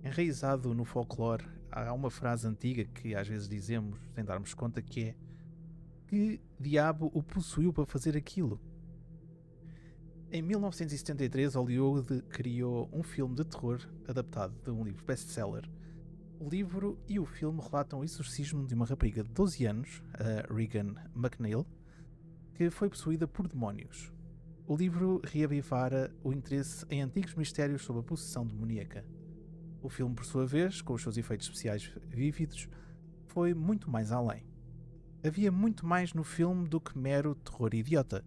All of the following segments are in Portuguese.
Enraizado no folclore, há uma frase antiga que às vezes dizemos, sem darmos conta, que é: que diabo o possuiu para fazer aquilo? Em 1973, Hollywood criou um filme de terror adaptado de um livro best-seller. O livro e o filme relatam o exorcismo de uma rapariga de 12 anos, a Regan McNeil, que foi possuída por demónios. O livro reavivara o interesse em antigos mistérios sobre a possessão demoníaca. O filme, por sua vez, com os seus efeitos especiais vívidos, foi muito mais além. Havia muito mais no filme do que mero terror idiota.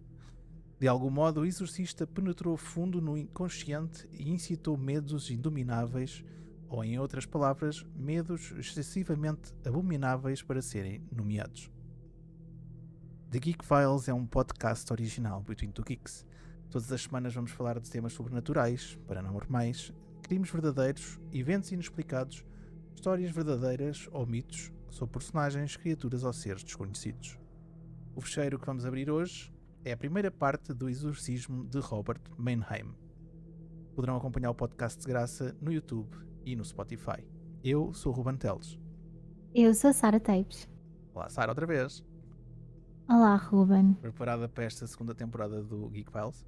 De algum modo, o exorcista penetrou fundo no inconsciente e incitou medos indomináveis, ou, em outras palavras, medos excessivamente abomináveis para serem nomeados. The Geek Files é um podcast original Between Two Geeks. Todas as semanas vamos falar de temas sobrenaturais, paranormais, crimes verdadeiros, eventos inexplicados, histórias verdadeiras ou mitos sobre personagens, criaturas ou seres desconhecidos. O fecheiro que vamos abrir hoje é a primeira parte do exorcismo de Robert Mannheim. Poderão acompanhar o podcast de graça no YouTube e no Spotify. Eu sou o Ruben Teles. Eu sou a Sara Tapes. Olá, Sara, outra vez. Olá, Ruben. Preparada para esta segunda temporada do Geek Files?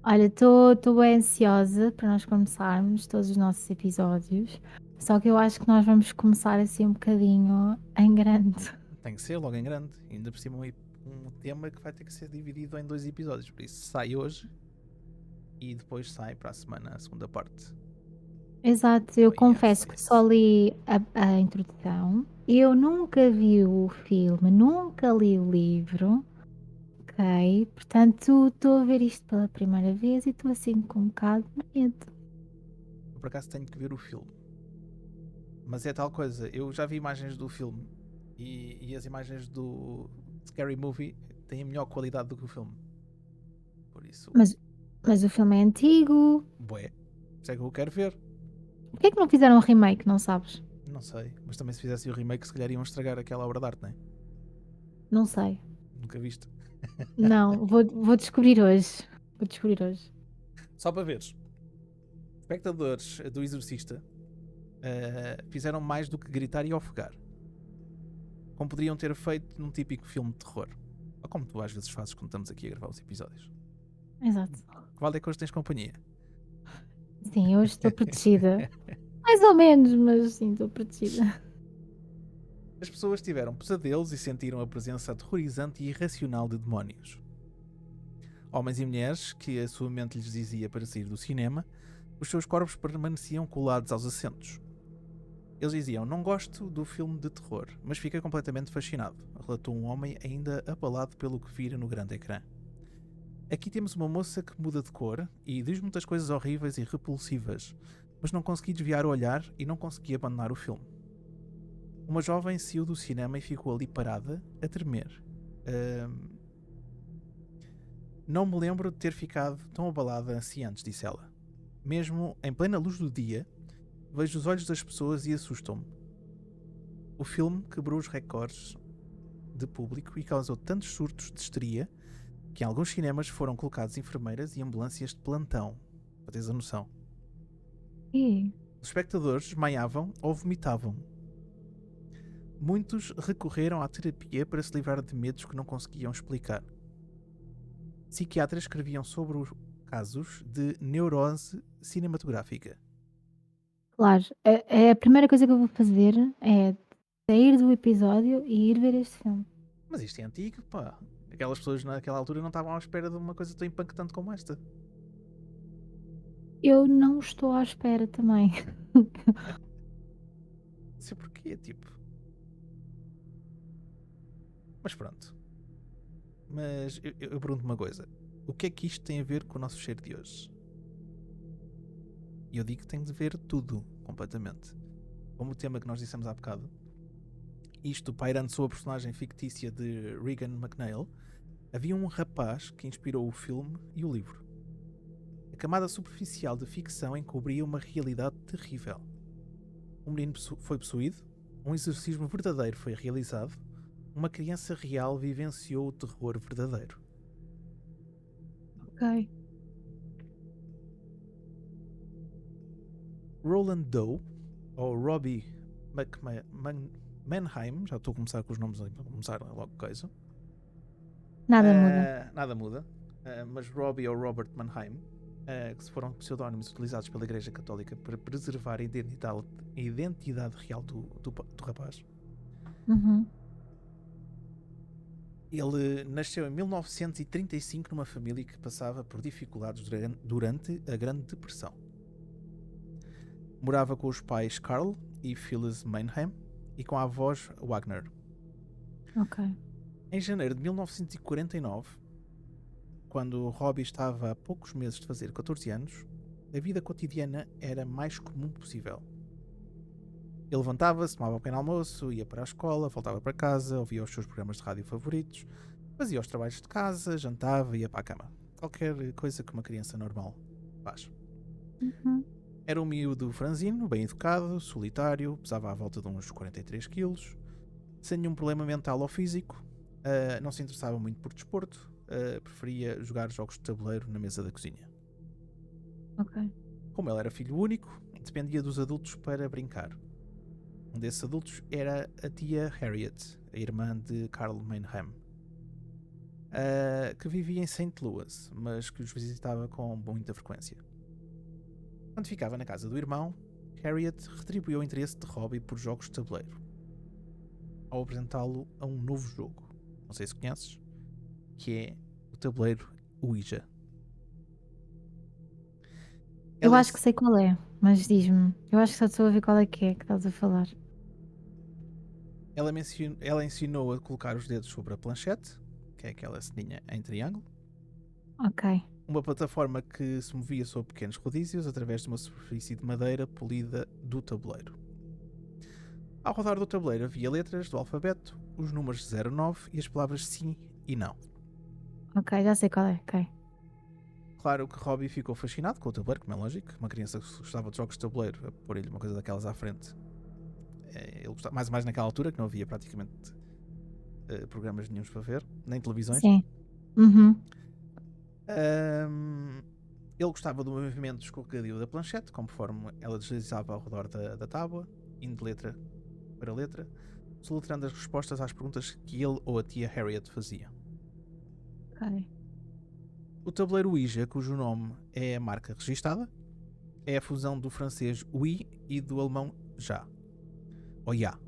Olha, estou bem ansiosa para nós começarmos todos os nossos episódios. Só que eu acho que nós vamos começar assim um bocadinho em grande. Tem que ser logo em grande. Ainda por cima um tema que vai ter que ser dividido em 2 episódios. Por isso sai hoje e depois sai para a semana a segunda parte. Exato, eu Oh, confesso yes. que só li a introdução. Eu nunca vi o filme, nunca li o livro. Ok, portanto estou a ver isto pela primeira vez e estou assim com um bocado de medo. Eu, por acaso, tenho que ver o filme. Mas é tal coisa, eu já vi imagens do filme e as imagens do Scary Movie têm a melhor qualidade do que o filme. Por isso, Mas o filme é antigo. bué. Isso é que eu quero ver. Porquê é que não fizeram um remake, não sabes? Não sei, mas também se fizessem o remake, se calhar iam estragar aquela obra de arte, não é? Não sei. Nunca viste. Não, vou descobrir hoje. Vou descobrir hoje. Só para veres. Espectadores do Exorcista fizeram mais do que gritar e ofegar. Como poderiam ter feito num típico filme de terror. Ou como tu às vezes fazes quando estamos aqui a gravar os episódios. Exato. Que vale é que hoje tens companhia. Sim, hoje estou protegida. Mais ou menos, mas sim, estou protegida. As pessoas tiveram pesadelos e sentiram a presença aterrorizante e irracional de demónios. Homens e mulheres, que a sua mente lhes dizia para sair do cinema, os seus corpos permaneciam colados aos assentos. Eles diziam: "Não gosto do filme de terror, mas fiquei completamente fascinado", relatou um homem ainda abalado pelo que vira no grande ecrã. Aqui temos uma moça que muda de cor e diz muitas coisas horríveis e repulsivas, mas não consegui desviar o olhar e não consegui abandonar o filme. Uma jovem saiu do cinema e ficou ali parada, a tremer. Não me lembro de ter ficado tão abalada assim antes, disse ela. Mesmo em plena luz do dia, vejo os olhos das pessoas e assustam-me. O filme quebrou os recordes de público e causou tantos surtos de histeria que em alguns cinemas foram colocados enfermeiras e ambulâncias de plantão. Para teres a noção. E Os espectadores desmaiavam ou vomitavam. Muitos recorreram à terapia para se livrar de medos que não conseguiam explicar. Psiquiatras escreviam sobre os casos de neurose cinematográfica. claro, a primeira coisa que eu vou fazer é sair do episódio e ir ver este filme. Mas isto é antigo, pá. Aquelas pessoas naquela altura não estavam à espera de uma coisa tão impactante como esta. Eu não estou à espera também. Não sei porquê, tipo. Mas pronto. Mas eu pergunto uma coisa. O que é que isto tem a ver com o nosso cheiro de hoje? E eu digo que tem de ver tudo, completamente. Como o tema que nós dissemos há bocado. Isto pairando sobre a personagem fictícia de Regan McNeil, havia um rapaz que inspirou o filme e o livro. A camada superficial de ficção encobria uma realidade terrível. Um menino foi possuído, um exorcismo verdadeiro foi realizado, uma criança real vivenciou o terror verdadeiro. Ok. Roland Doe, ou Robbie Mannheim, já estou a começar com os nomes, a começar logo coisa. Nada muda. Nada muda, mas Robbie ou Robert Mannheim, que foram pseudónimos utilizados pela Igreja Católica para preservar a identidade real do rapaz. Uhum. Ele nasceu em 1935 numa família que passava por dificuldades durante a Grande Depressão. Morava com os pais Carl e Phyllis Mannheim e com a avós Wagner. Ok. Em janeiro de 1949, quando Robbie estava a poucos meses de fazer 14 anos, a vida cotidiana era mais comum possível. Ele levantava-se, tomava um pequeno almoço, ia para a escola, voltava para casa, ouvia os seus programas de rádio favoritos, fazia os trabalhos de casa, jantava e ia para a cama. Qualquer coisa que uma criança normal faz. Uhum. Era um miúdo franzino, bem educado, solitário, pesava à volta de uns 43 quilos, sem nenhum problema mental ou físico, não se interessava muito por desporto, preferia jogar jogos de tabuleiro na mesa da cozinha. Ok. Como ele era filho único, dependia dos adultos para brincar. Um desses adultos era a tia Harriet, a irmã de Carl Mannheim, que vivia em St. Louis, mas que os visitava com muita frequência. Quando ficava na casa do irmão, Harriet retribuiu o interesse de Robbie por jogos de tabuleiro, ao apresentá-lo a um novo jogo, não sei se conheces, que é o tabuleiro Ouija. Eu acho que sei qual é, mas diz-me. Eu acho que só estou a ver qual é que estás a falar. Ela ensinou a colocar os dedos sobre a planchete, que é aquela ceninha em triângulo, Ok. uma plataforma que se movia sobre pequenos rodízios através de uma superfície de madeira polida do tabuleiro. Ao rodar do tabuleiro havia letras do alfabeto, os números 0 a 9 e as palavras sim e não. Ok, já sei qual é. Ok. Claro que Robbie ficou fascinado com o tabuleiro, como é lógico. Uma criança que gostava de jogos de tabuleiro, a pôr-lhe uma coisa daquelas à frente. Ele gostava, mais naquela altura, que não havia praticamente programas nenhuns para ver, nem televisões. Sim. Uhum. Ele gostava do movimento escorregadio da planchete, conforme ela deslizava ao redor da tábua, indo de letra para letra, soletrando as respostas às perguntas que ele ou a tia Harriet faziam. Ok. O tabuleiro Ouija, cujo nome é a marca registada, é a fusão do francês oui e do alemão já, ou já.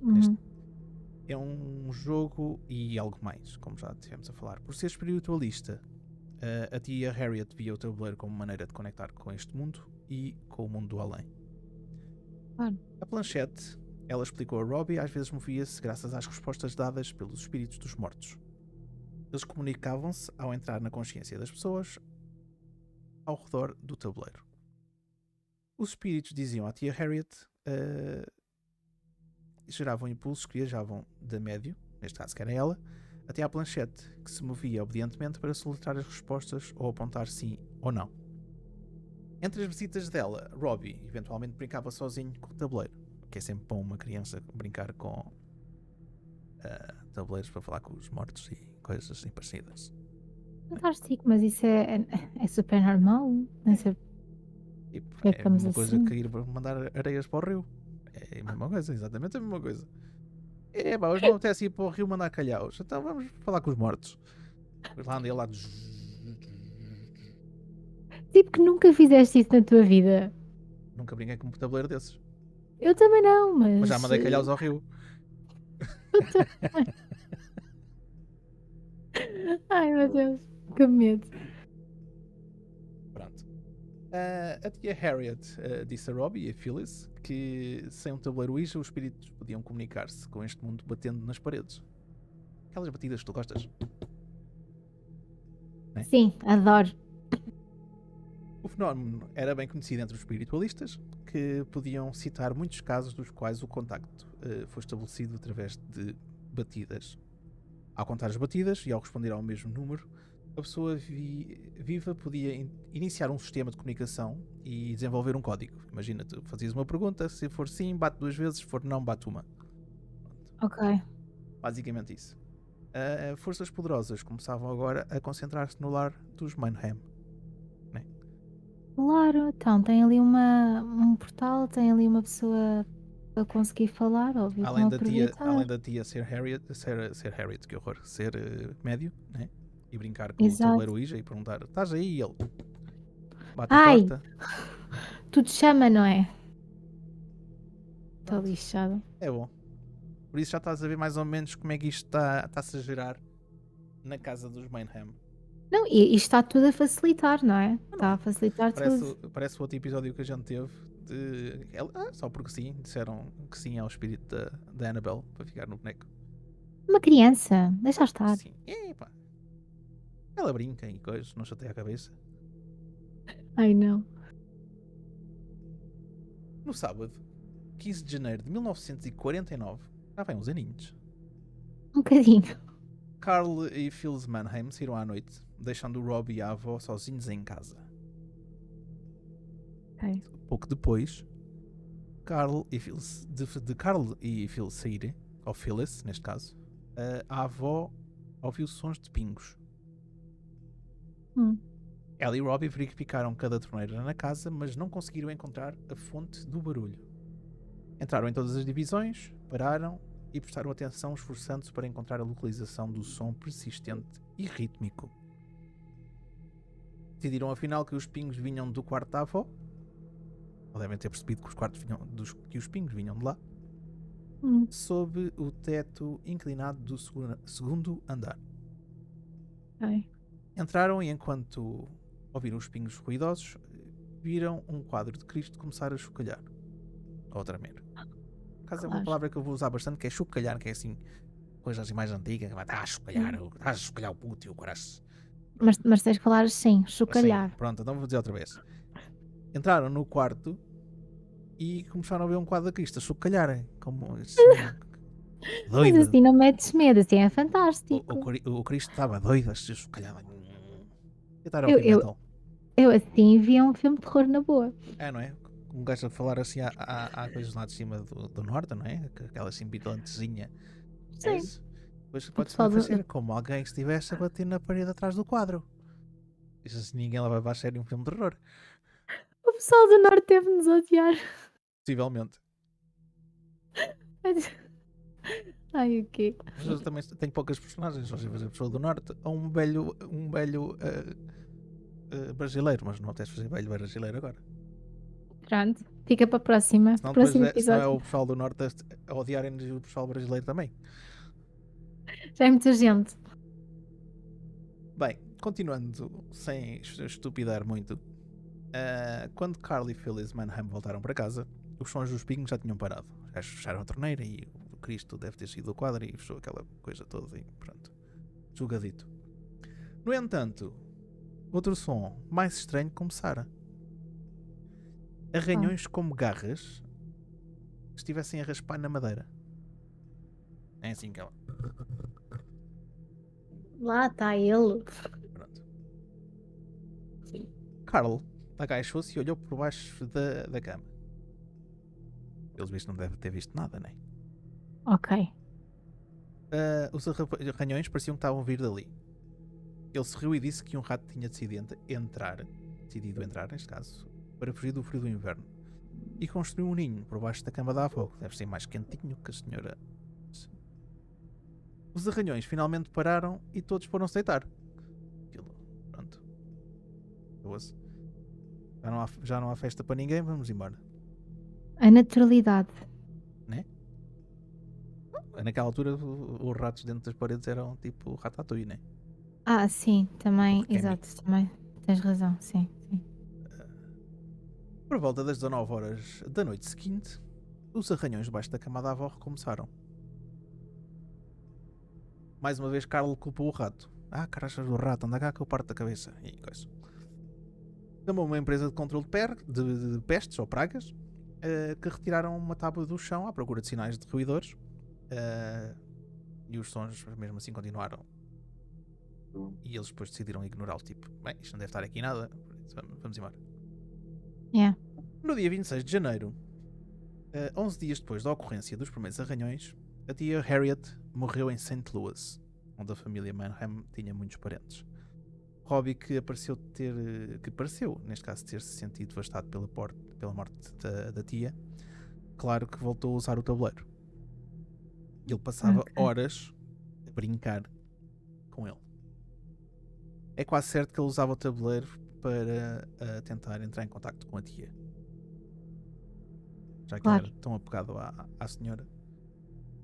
Uhum. É um jogo e algo mais, como já tivemos a falar. Por ser espiritualista, a tia Harriet via o tabuleiro como maneira de conectar com este mundo e com o mundo do além. Claro. A planchete, ela explicou a Robbie, às vezes movia-se graças às respostas dadas pelos espíritos dos mortos. Eles comunicavam-se ao entrar na consciência das pessoas ao redor do tabuleiro. Os espíritos diziam à tia Harriet, geravam impulsos que viajavam da médio, neste caso que era ela, até à planchete, que se movia obedientemente para soletrar as respostas ou apontar sim ou não. Entre as visitas dela, Robbie eventualmente brincava sozinho com o tabuleiro, que é sempre bom uma criança brincar com tabuleiros para falar com os mortos e coisas assim parecidas. Fantástico, mas isso é super normal. Nem sei Tipo, porque é que é a estamos mesma coisa assim. que ir mandar areias para o rio. É a mesma coisa, exatamente a mesma coisa. Hoje não apetece ir para o rio mandar calhaus, então vamos falar com os mortos. Depois lá andei lá. Tipo que nunca fizeste isso na tua vida. Nunca brinquei com um tabuleiro desses. Eu também não, Mas já mas. mandei calhaus ao rio. Eu também. Ai meu Deus, que medo. Pronto. A tia Harriet disse a Robbie e a Phyllis que sem um tabuleiro Ouija os espíritos podiam comunicar-se com este mundo batendo nas paredes. Aquelas batidas que tu gostas. Né? Sim, adoro. O fenómeno era bem conhecido entre os espiritualistas, que podiam citar muitos casos dos quais o contacto foi estabelecido através de batidas. Ao contar as batidas e ao responder ao mesmo número, a pessoa viva podia iniciar um sistema de comunicação e desenvolver um código. Imagina, tu fazias uma pergunta, se for sim, bate 2 vezes, se for não, bate uma. Ok. Basicamente isso. Forças poderosas começavam agora a concentrar-se no lar dos Mannheim. Né? Claro, então tem ali um portal, tem ali uma pessoa a conseguir falar, óbvio que vão aproveitar. Além da tia ser Harriet, que horror, ser médio, né? E brincar com o Exato. tabuleiro Ouija e perguntar: estás aí? E ele bate a Ai, porta. tudo chama, não é? Estou Pronto, lixado. é bom. Por isso já estás a ver mais ou menos como é que isto está-se a gerar na casa dos Mainham. Não, e isto está tudo a facilitar, não é? Não Está é? a facilitar tudo. Parece o outro episódio que a gente teve. Só porque sim, disseram que sim ao espírito da Annabelle para ficar no boneco. Uma criança, deixa estar. Sim, epá. Ela brinca e coisas, não chateia a cabeça. Ai não. No sábado, 15 de janeiro de 1949, já vai uns aninhos, Um bocadinho. Carl e Phyllis Mannheim saíram à noite, deixando o Rob e a avó sozinhos em casa. Ok. Pouco depois, Carl e Phyllis, de Carl e Phyllis saírem, ou Phyllis neste caso, a avó ouviu sons de pingos. Hum. Ela e Robbie verificaram cada torneira na casa, mas não conseguiram encontrar a fonte do barulho. Entraram em todas as divisões, pararam e prestaram atenção, esforçando-se para encontrar a localização do som persistente e rítmico. Decidiram afinal que os pingos vinham do quarto da avó. Ou devem ter percebido que os pingos vinham de lá. Sob o teto inclinado do segundo andar. Ok. Entraram e enquanto ouviram os pingos ruidosos, viram um quadro de Cristo começar a chocalhar. Ou tremer. Por acaso é uma Claro. palavra que eu vou usar bastante, que é chocalhar, que é assim, coisa assim mais antiga. Está a chocalhar o puto e o coração. Mas tens que falar assim, Assim, chocalhar. pronto, então vou dizer outra vez. Entraram no quarto e começaram a ver um quadro de Cristo a chocalhar. Como assim, Mas doido. assim não metes medo, assim é fantástico. O Cristo estava doido a se chocalhar. Tentar Eu, heavy eu, metal. eu assim via um filme de terror na boa. É, não é? Um gajo a falar assim há coisas lá de cima do norte, não é? Aquela assim bitilantezinha. É Sim. isso? Depois O pode-se pessoal do, parecer como alguém que estivesse a bater na parede atrás do quadro. Isso assim ninguém leva a sério um filme de terror. o pessoal do norte teve-nos odiar. Possivelmente. Ai, o quê? Mas eu também tenho poucas personagens. Só sei fazer pessoa do norte ou um velho brasileiro. Mas não tens de fazer velho brasileiro agora. Pronto, fica para a próxima, Senão, próximo senão é episódio. o pessoal do norte a odiarem-nos e o pessoal brasileiro também. Já é muita gente. Bem, continuando sem estupidar muito, quando Carl e Phyllis Mannheim voltaram para casa, os sons dos pingos já tinham parado. Já fecharam a torneira e o Cristo deve ter sido o quadro e fechou aquela coisa toda e pronto. Julgadito. No entanto, outro som mais estranho começara. Arranhões como garras que estivessem a raspar na madeira. É assim que ela. Lá está ele. Pronto. Carl agachou-se e olhou por baixo da cama. Pelos vistos não deve ter visto nada, né? Ok. Os arranhões pareciam que estavam a vir dali. Ele se riu e disse que um rato tinha decidido entrar, neste caso, para fugir do frio do inverno. E construiu um ninho por baixo da cama da avó, que deve ser mais quentinho que a senhora. Os arranhões finalmente pararam e todos foram-se deitar. Aquilo, pronto. Já não há festa para ninguém, vamos embora. A naturalidade. Né? Naquela altura, os ratos dentro das paredes eram tipo ratatouille, né? Ah, sim, também, Porque exato, também tens razão, sim, sim. Por volta das 19 horas da noite seguinte, os arranhões debaixo da cama da avó recomeçaram. Mais uma vez, Carl culpou o rato. Ah, carachas do rato, anda cá que eu parto da cabeça. E coisa. Chamou uma empresa de controle de pestes ou pragas que retiraram uma tábua do chão à procura de sinais de ruidores e os sons mesmo assim continuaram. E eles depois decidiram ignorá-los. Tipo, bem, isto não deve estar aqui nada, vamos embora. Yeah. No dia 26 de janeiro, 11 dias depois da ocorrência dos primeiros arranhões, a tia Harriet morreu em St. Louis, onde a família Mannheim tinha muitos parentes. Robbie que pareceu, neste caso, ter-se sentido devastado pela morte da tia, claro que voltou a usar o tabuleiro. Ele passava Ok. horas a brincar com ele. É quase certo que ele usava o tabuleiro para tentar entrar em contacto com a tia. Já que ele Claro. era tão apegado à senhora.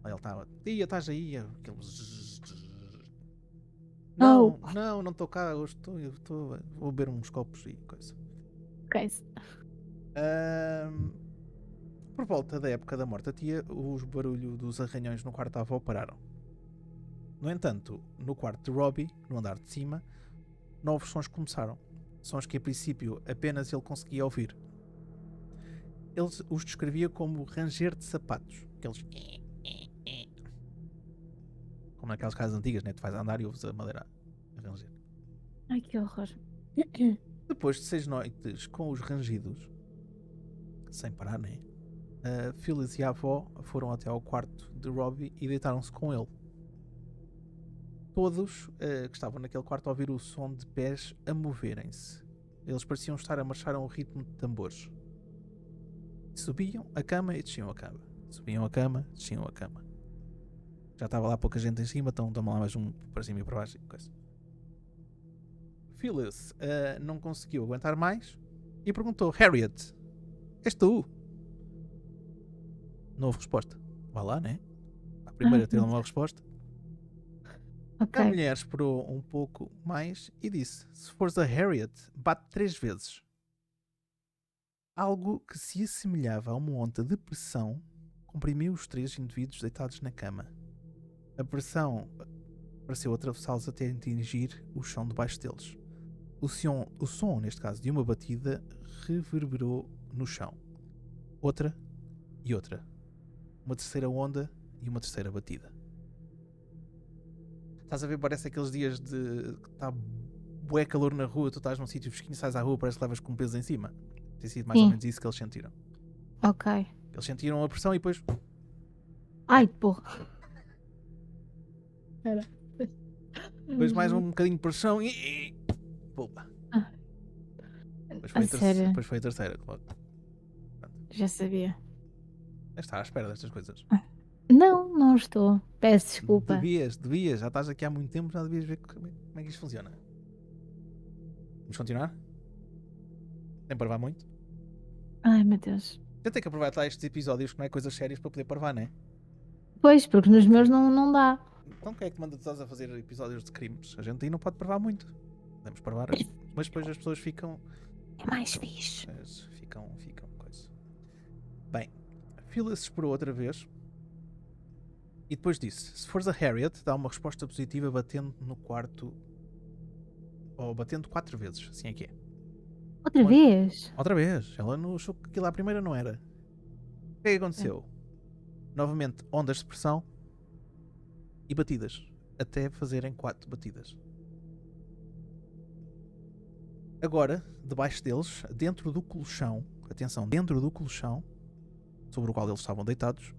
Aí ele estava, tia, estás aí? Oh, Não estou cá, vou beber uns copos e coisa. ok. Por volta da época da morte da tia, os barulhos dos arranhões no quarto da avó pararam. No entanto, no quarto de Robbie, no andar de cima, novos sons começaram. Sons que a princípio apenas ele conseguia ouvir. Ele os descrevia como ranger de sapatos. Aqueles... Como naquelas casas antigas, né? Tu vais andar e ouves a madeira a ranger. Ai, que horror. Depois de 6 noites com os rangidos, sem parar, né? Phyllis e a avó foram até ao quarto de Robbie e deitaram-se com ele. Todos que estavam naquele quarto a ouvir o som de pés a moverem-se. Eles pareciam estar a marchar a um ritmo de tambores. Subiam a cama e desciam a cama. Subiam a cama, desciam a cama. Já estava lá pouca gente em cima, então dá-me lá mais um para cima e para baixo. Phyllis não conseguiu aguentar mais e perguntou: Harriet, és tu? Não houve resposta. Vá lá, né? A primeira teve uma resposta. Ok. A mulher esperou um pouco mais e disse: se fores a Harriet, bate 3 vezes. Algo que se assemelhava a uma onda de pressão comprimiu os 3 indivíduos deitados na cama. A pressão pareceu atravessá-los até atingir o chão debaixo deles. O som, neste caso, de uma batida reverberou no chão. Outra e outra. Uma terceira onda e uma terceira batida. Estás a ver, parece aqueles dias de que está bué calor na rua, tu estás num sítio fresquinho, sais à rua, parece que levas com um peso em cima. Tem sido mais ou menos isso que eles sentiram. Ok. Eles sentiram a pressão e depois... Ai, porra. Espera. Depois mais um bocadinho de pressão e... Pulpa. Sério? Depois foi a terceira, claro. Já sabia. Está à espera destas coisas. Não estou. Peço desculpa. Devias. Já estás aqui há muito tempo, já devias ver como é que isto funciona. Vamos continuar? Sem parvar muito? Ai, meu Deus. Eu tenho que aproveitar estes episódios que não é coisas sérias para poder parvar, não é? Pois, porque nos meus não dá. Então quem é que manda todos a fazer episódios de crimes? A gente aí não pode parvar muito. Podemos parvar, mas depois as pessoas ficam... É mais fixe. Ficam coisa. Bem, Phyllis esperou outra vez e depois disse: se fores a Harriet, dá uma resposta positiva batendo no quarto, ou batendo 4 vezes, assim é que é. Outra vez? Outra vez, ela não achou que aquilo à primeira não era. O que é que aconteceu? Novamente ondas de pressão e batidas, até fazerem 4 batidas. Agora, debaixo deles, dentro do colchão, atenção, dentro do colchão sobre o qual eles estavam deitados,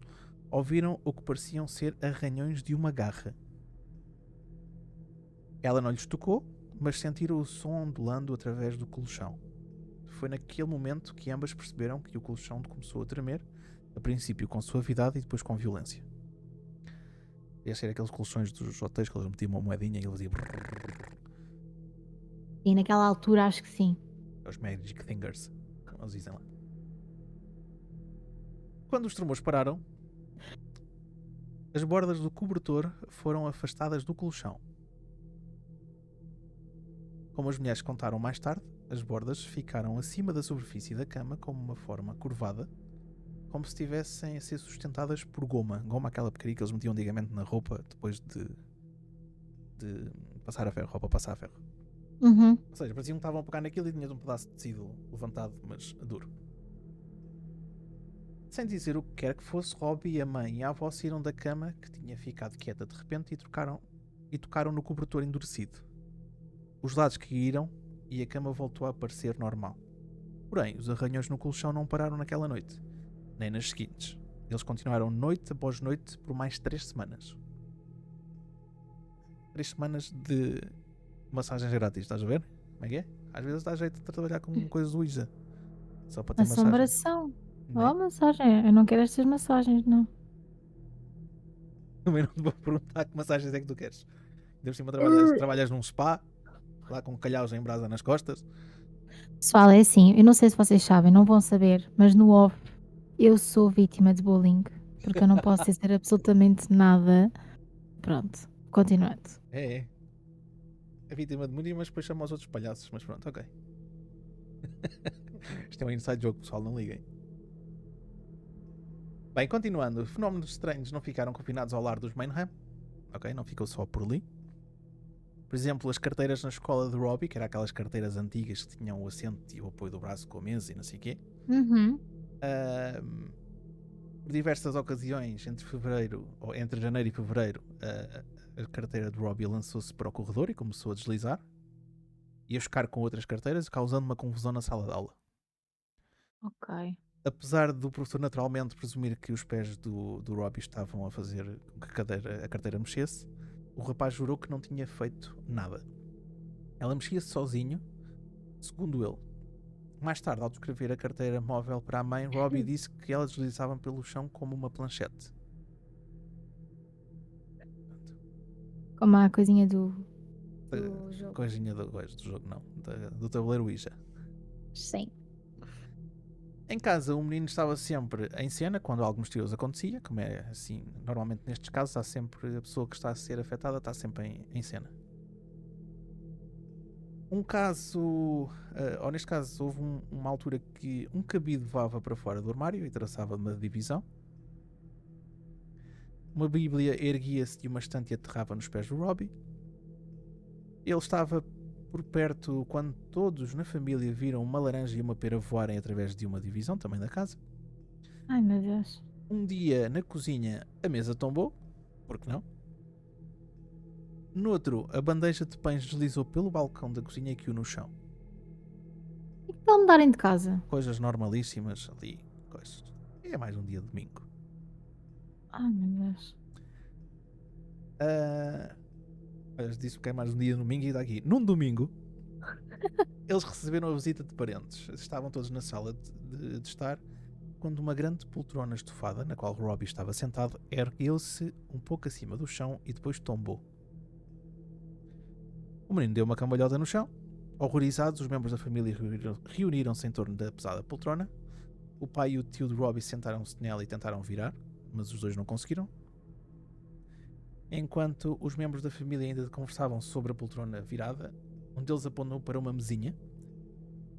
ouviram o que pareciam ser arranhões de uma garra. Ela não lhes tocou, mas sentiram o som ondulando através do colchão. Foi naquele momento que ambas perceberam que o colchão começou a tremer, a princípio com suavidade e depois com violência. Ia ser aqueles colchões dos hotéis que eles metiam uma moedinha e eles iam... E naquela altura acho que sim. Os Magic Fingers, como eles dizem lá. Quando os tremores pararam, as bordas do cobertor foram afastadas do colchão. Como as mulheres contaram mais tarde, as bordas ficaram acima da superfície da cama como uma forma curvada, como se estivessem a ser sustentadas por goma. Goma, aquela porcaria que eles metiam antigamente na roupa depois de passar a ferro, roupa passar a ferro. Uhum. Ou seja, pareciam que estavam a pegar naquilo e tinhas um pedaço de tecido levantado, mas duro. Sem dizer o que quer que fosse, Robbie, a mãe e a avó saíram da cama, que tinha ficado quieta de repente, e tocaram no cobertor endurecido. Os lados caíram e a cama voltou a parecer normal. Porém, os arranhões no colchão não pararam naquela noite, nem nas seguintes. Eles continuaram noite após noite por mais 3 semanas. 3 semanas de massagens grátis, estás a ver? Como é que é? Às vezes dá jeito de trabalhar com coisas do Ouija. Só para ter massagem. Assombração. Não é? Oh, massagem. Eu não quero estas massagens, não. Também não te vou perguntar que massagens é que tu queres. Ainda por cima trabalhas num spa, lá com calhaus em brasa nas costas. Pessoal, é assim, eu não sei se vocês sabem, não vão saber, mas no off eu sou vítima de bullying, porque eu não posso dizer absolutamente nada. Pronto, continuando. É. É vítima de bullying, mas depois chama os outros palhaços. Mas pronto, ok. Isto é um inside joke, pessoal, não liguem. Bem, continuando, fenómenos estranhos não ficaram confinados ao lar dos Mainham, ok? Não ficou só por ali. Por exemplo, as carteiras na escola de Robbie, que eram aquelas carteiras antigas que tinham o assento e o apoio do braço com a mesa e não sei o quê. Uhum. Por diversas ocasiões, entre janeiro e fevereiro, a carteira de Robbie lançou-se para o corredor e começou a deslizar e a chocar com outras carteiras, causando uma confusão na sala de aula. Ok. Apesar do professor naturalmente presumir que os pés do Robbie estavam a fazer com que a carteira mexesse, o rapaz jurou que não tinha feito nada. Ela mexia-se sozinho, segundo ele. Mais tarde, ao descrever a carteira móvel para a mãe, Robbie disse que ela deslizava pelo chão como uma planchete. Como a coisinha do jogo. Coisinha do jogo, não. Do tabuleiro Ouija. Sim. Em casa, o menino estava sempre em cena quando algo misterioso acontecia, como é assim, normalmente nestes casos há sempre a pessoa que está a ser afetada, está sempre em cena. Neste caso, houve uma altura que um cabide voava para fora do armário e traçava uma divisão. Uma bíblia erguia-se de uma estante e aterrava nos pés do Robbie. Ele estava por perto quando todos na família viram uma laranja e uma pera voarem através de uma divisão, também da casa. Ai, meu Deus. Um dia, na cozinha, a mesa tombou. Por que não? No outro, a bandeja de pães deslizou pelo balcão da cozinha e caiu no chão. E que tal mudarem de casa? Coisas normalíssimas ali. Coisas. É mais um dia de domingo. Ai, meu Deus. Disse que é mais um dia de domingo e está aqui. Num domingo, eles receberam a visita de parentes. Estavam todos na sala de estar quando uma grande poltrona estofada, na qual Robbie estava sentado, ergueu-se um pouco acima do chão e depois tombou. O menino deu uma cambalhota no chão. Horrorizados, os membros da família reuniram-se em torno da pesada poltrona. O pai e o tio de Robbie sentaram-se nela e tentaram virar, mas os dois não conseguiram. Enquanto os membros da família ainda conversavam sobre a poltrona virada, um deles apontou para uma mesinha.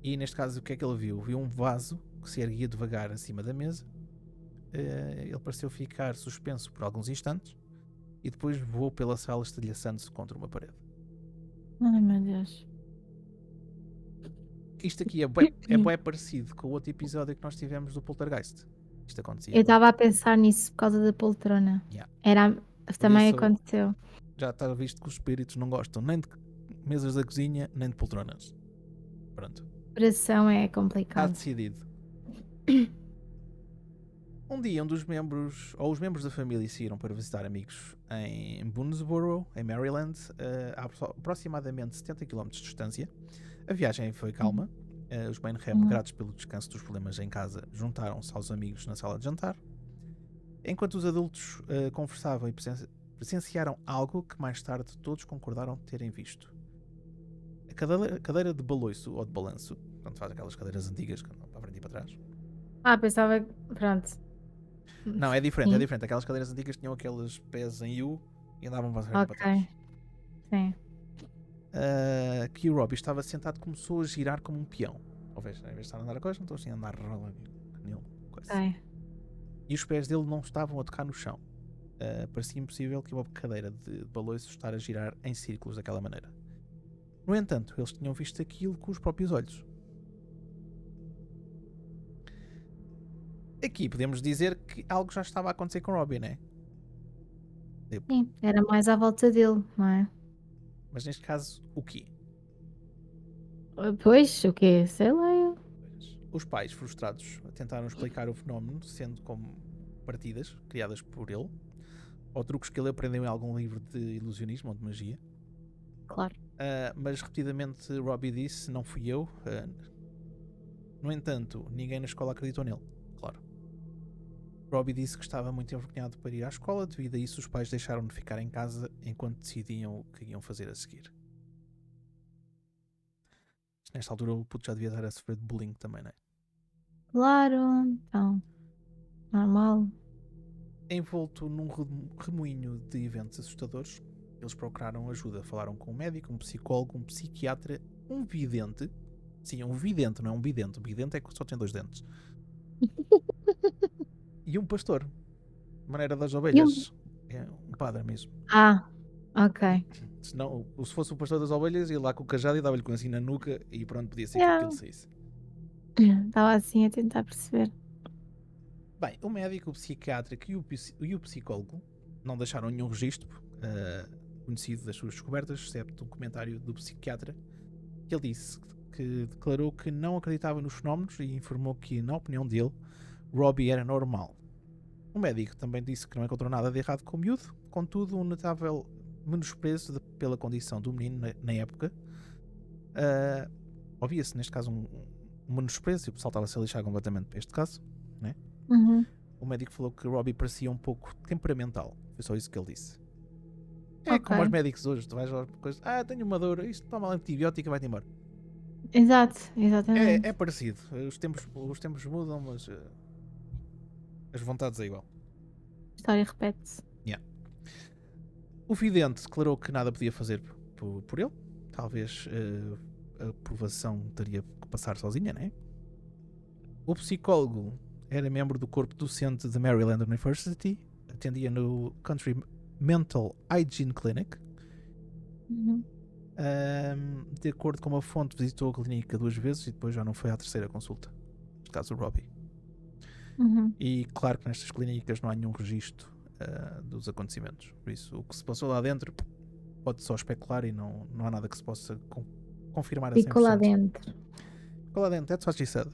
E neste caso, o que é que ele viu? Viu um vaso que se erguia devagar acima da mesa. Ele pareceu ficar suspenso por alguns instantes e depois voou pela sala estilhaçando-se contra uma parede. Ai, meu Deus. Isto aqui é bué parecido com o outro episódio que nós tivemos do Poltergeist. Isto acontecia. Eu estava a pensar nisso por causa da poltrona. Yeah. Também isso, aconteceu. Já está visto que os espíritos não gostam nem de mesas da cozinha, nem de poltronas. Pronto. Coração é Está complicado. decidido. Um dia, os membros da família saíram para visitar amigos em Boonesboro, em Maryland, a aproximadamente 70 km de distância. A viagem foi calma. Os Bainham, gratos pelo descanso dos problemas em casa, juntaram-se aos amigos na sala de jantar. Enquanto os adultos conversavam e presenciaram algo que mais tarde todos concordaram terem visto. A cadeira de baloiço ou de balanço, portanto faz aquelas cadeiras antigas que andam para frente e para trás. Pensava que... Pronto. Não, é diferente, é diferente. Aquelas cadeiras antigas tinham aqueles pés em U e andavam para frente e para trás. Sim. Que o Robbie estava sentado, começou a girar como um peão. Ou seja, em vez de estar a andar a coisa, não estou assim a andar nenhum. E os pés dele não estavam a tocar no chão. Parecia impossível que uma cadeira de baloiço estar a girar em círculos daquela maneira. No entanto, eles tinham visto aquilo com os próprios olhos. Aqui podemos dizer que algo já estava a acontecer com Robbie, não é? Sim, era mais à volta dele, não é? Mas neste caso, o quê? Pois, o quê? Sei lá eu. Os pais, frustrados, tentaram explicar o fenómeno, sendo como partidas criadas por ele, ou truques que ele aprendeu em algum livro de ilusionismo ou de magia. Claro. Mas repetidamente Robbie disse: não fui eu. No entanto, ninguém na escola acreditou nele, claro. Robbie disse que estava muito envergonhado para ir à escola, devido a isso os pais deixaram de ficar em casa enquanto decidiam o que iam fazer a seguir. Nesta altura o puto já devia estar a sofrer de bullying também, não é? Claro, então, normal. Envolto num remoinho de eventos assustadores, eles procuraram ajuda. Falaram com um médico, um psicólogo, um psiquiatra, um vidente. Sim, um vidente, não é um bidente. O bidente é que só tem 2 dentes. E um pastor. Maneira das E um... ovelhas. É um padre mesmo. Ah, ok. Se fosse o pastor das ovelhas, ia lá com o cajado e dava-lhe com assim na nuca e pronto, podia ser que Yeah. aquilo saísse. Estava assim a tentar perceber. Bem, o médico, o psiquiatra e o psicólogo não deixaram nenhum registro conhecido das suas descobertas, exceto um comentário do psiquiatra, que ele disse que declarou que não acreditava nos fenómenos e informou que, na opinião dele, Robbie era normal. O médico também disse que não encontrou nada de errado com o miúdo, contudo, um notável menosprezo pela condição do menino na época. Ouvia-se, neste caso, um menosprezo, e o pessoal estava a se lixar completamente para este caso, né? Uhum. O médico falou que Robbie parecia um pouco temperamental. Foi só isso que ele disse. É Ok. como os médicos hoje, tu vais a coisa, tenho uma dor, isto toma antibiótico e vai-te embora. Exato, É exatamente. parecido. Os tempos mudam, mas as vontades é igual. A história repete-se. Yeah. O vidente declarou que nada podia fazer por ele. Talvez a aprovação teria que passar sozinha, né? O psicólogo era membro do corpo docente de Maryland University, atendia no Country Mental Hygiene Clinic. Uhum. De acordo com uma fonte, visitou a clínica 2 vezes e depois já não foi à terceira consulta. Neste caso, o Robbie. Uhum. E claro que nestas clínicas não há nenhum registro dos acontecimentos. Por isso, o que se passou lá dentro pode só especular e não há nada que se possa confirmar a 100%. Ficou lá dentro. Ficou lá dentro, that's what she said.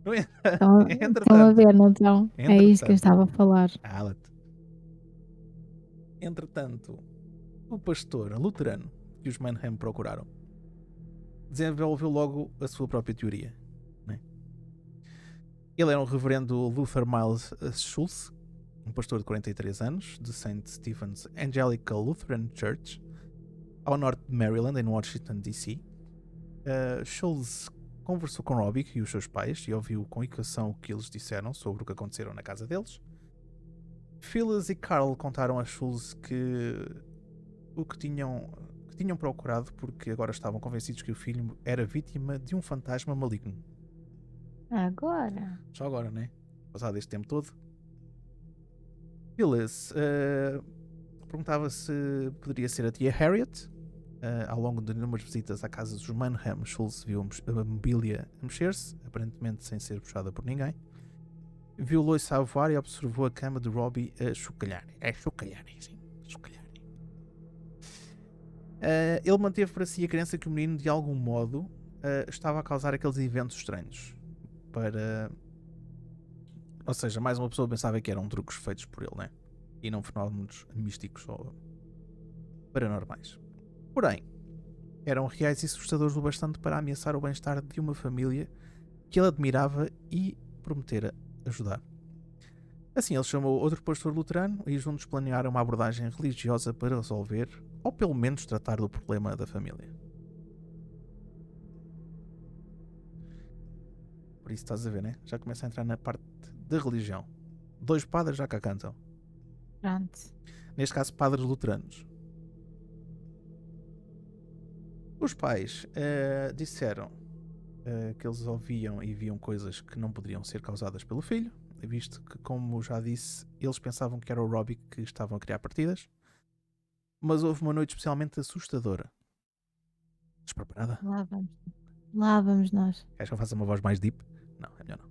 Estão a ver, não estão? É isso que eu Entretanto, estava a falar. Entretanto, o pastor luterano que os Mannheim procuraram desenvolveu logo a sua própria teoria. Né? Ele era um reverendo Luther Miles Schultz, um pastor de 43 anos, de St. Stephen's Angelical Lutheran Church, ao norte de Maryland, em Washington, D.C. Schultz conversou com Robbie e os seus pais e ouviu com educação o que eles disseram sobre o que aconteceram na casa deles. Phyllis e Carl contaram a Schultz que tinham procurado porque agora estavam convencidos que o filho era vítima de um fantasma maligno. Agora? Só agora, né? Passado este tempo todo. Phyllis perguntava se poderia ser a tia Harriet. Ao longo de inúmeras visitas à casa dos Mannheim, Schultz viu a mobília a mexer-se, aparentemente sem ser puxada por ninguém. Viu Lois a voar e observou a cama de Robbie a chocalhar. Chocalhar. Ele manteve para si a crença que o menino, de algum modo, estava a causar aqueles eventos estranhos. Ou seja, mais uma pessoa pensava que eram truques feitos por ele, né? E não fenómenos místicos ou paranormais. Porém, eram reais e assustadores o bastante para ameaçar o bem-estar de uma família que ele admirava e prometera ajudar. Assim, ele chamou outro pastor luterano e juntos planearam uma abordagem religiosa para resolver, ou pelo menos tratar do problema da família. Por isso estás a ver, né? Já começa a entrar na parte da religião. 2 padres já cá cantam. Pronto. Neste caso, padres luteranos. Os pais disseram que eles ouviam e viam coisas que não poderiam ser causadas pelo filho, visto que, como já disse, eles pensavam que era o Robbie que estavam a criar partidas. Mas houve uma noite especialmente assustadora. Estás preparada? Lá vamos nós. Queres que eu faça uma voz mais deep? Não, é melhor não.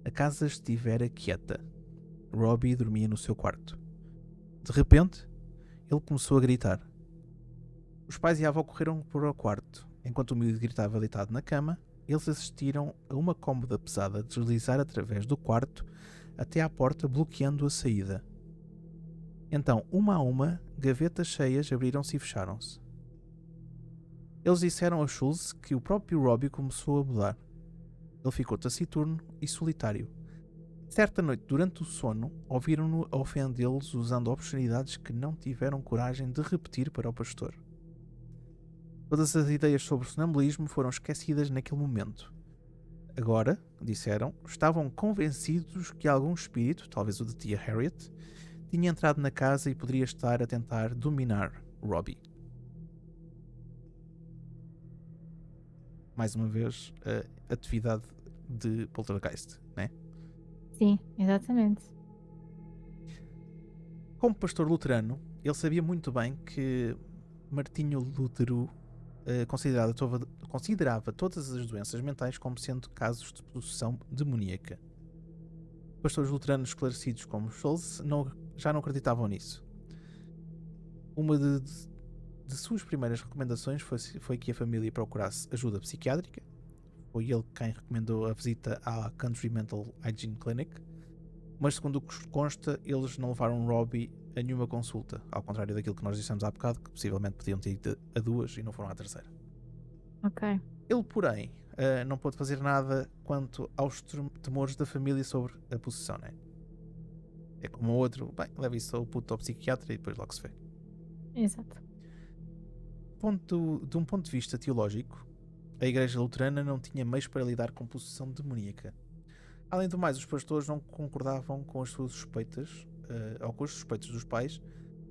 A casa estivera quieta. Robbie dormia no seu quarto. De repente, ele começou a gritar. Os pais e a avó correram para o quarto. Enquanto o miúdo gritava deitado na cama, eles assistiram a uma cômoda pesada deslizar através do quarto até à porta, bloqueando a saída. Então, uma a uma, gavetas cheias abriram-se e fecharam-se. Eles disseram a Schultz que o próprio Robbie começou a mudar. Ele ficou taciturno e solitário. Certa noite, durante o sono, ouviram-no a ofendê-los usando obscenidades que não tiveram coragem de repetir para o pastor. Todas as ideias sobre sonambulismo foram esquecidas naquele momento. Agora, disseram, estavam convencidos que algum espírito, talvez o de tia Harriet, tinha entrado na casa e poderia estar a tentar dominar Robbie. Mais uma vez, a atividade de poltergeist, né? Sim, exatamente. Como pastor luterano, ele sabia muito bem que Martinho Lutero considerava todas as doenças mentais como sendo casos de possessão demoníaca. Pastores luteranos esclarecidos como Schultz já não acreditavam nisso. Uma de suas primeiras recomendações foi que a família procurasse ajuda psiquiátrica. Foi ele quem recomendou a visita à Country Mental Hygiene Clinic, mas segundo o que consta, eles não levaram Robbie a nenhuma consulta, ao contrário daquilo que nós dissemos há bocado, que possivelmente podiam ter ido a duas e não foram à terceira. Ok. Ele, porém, não pôde fazer nada quanto aos temores da família sobre a possessão, né? É como o outro, bem, leva isso ao puto ao psiquiatra e depois logo se vê. Exato. De um ponto de vista teológico, a Igreja Luterana não tinha meios para lidar com possessão demoníaca. Além do mais, os pastores não concordavam com as suas suspeitas, ou com as suspeitas dos pais,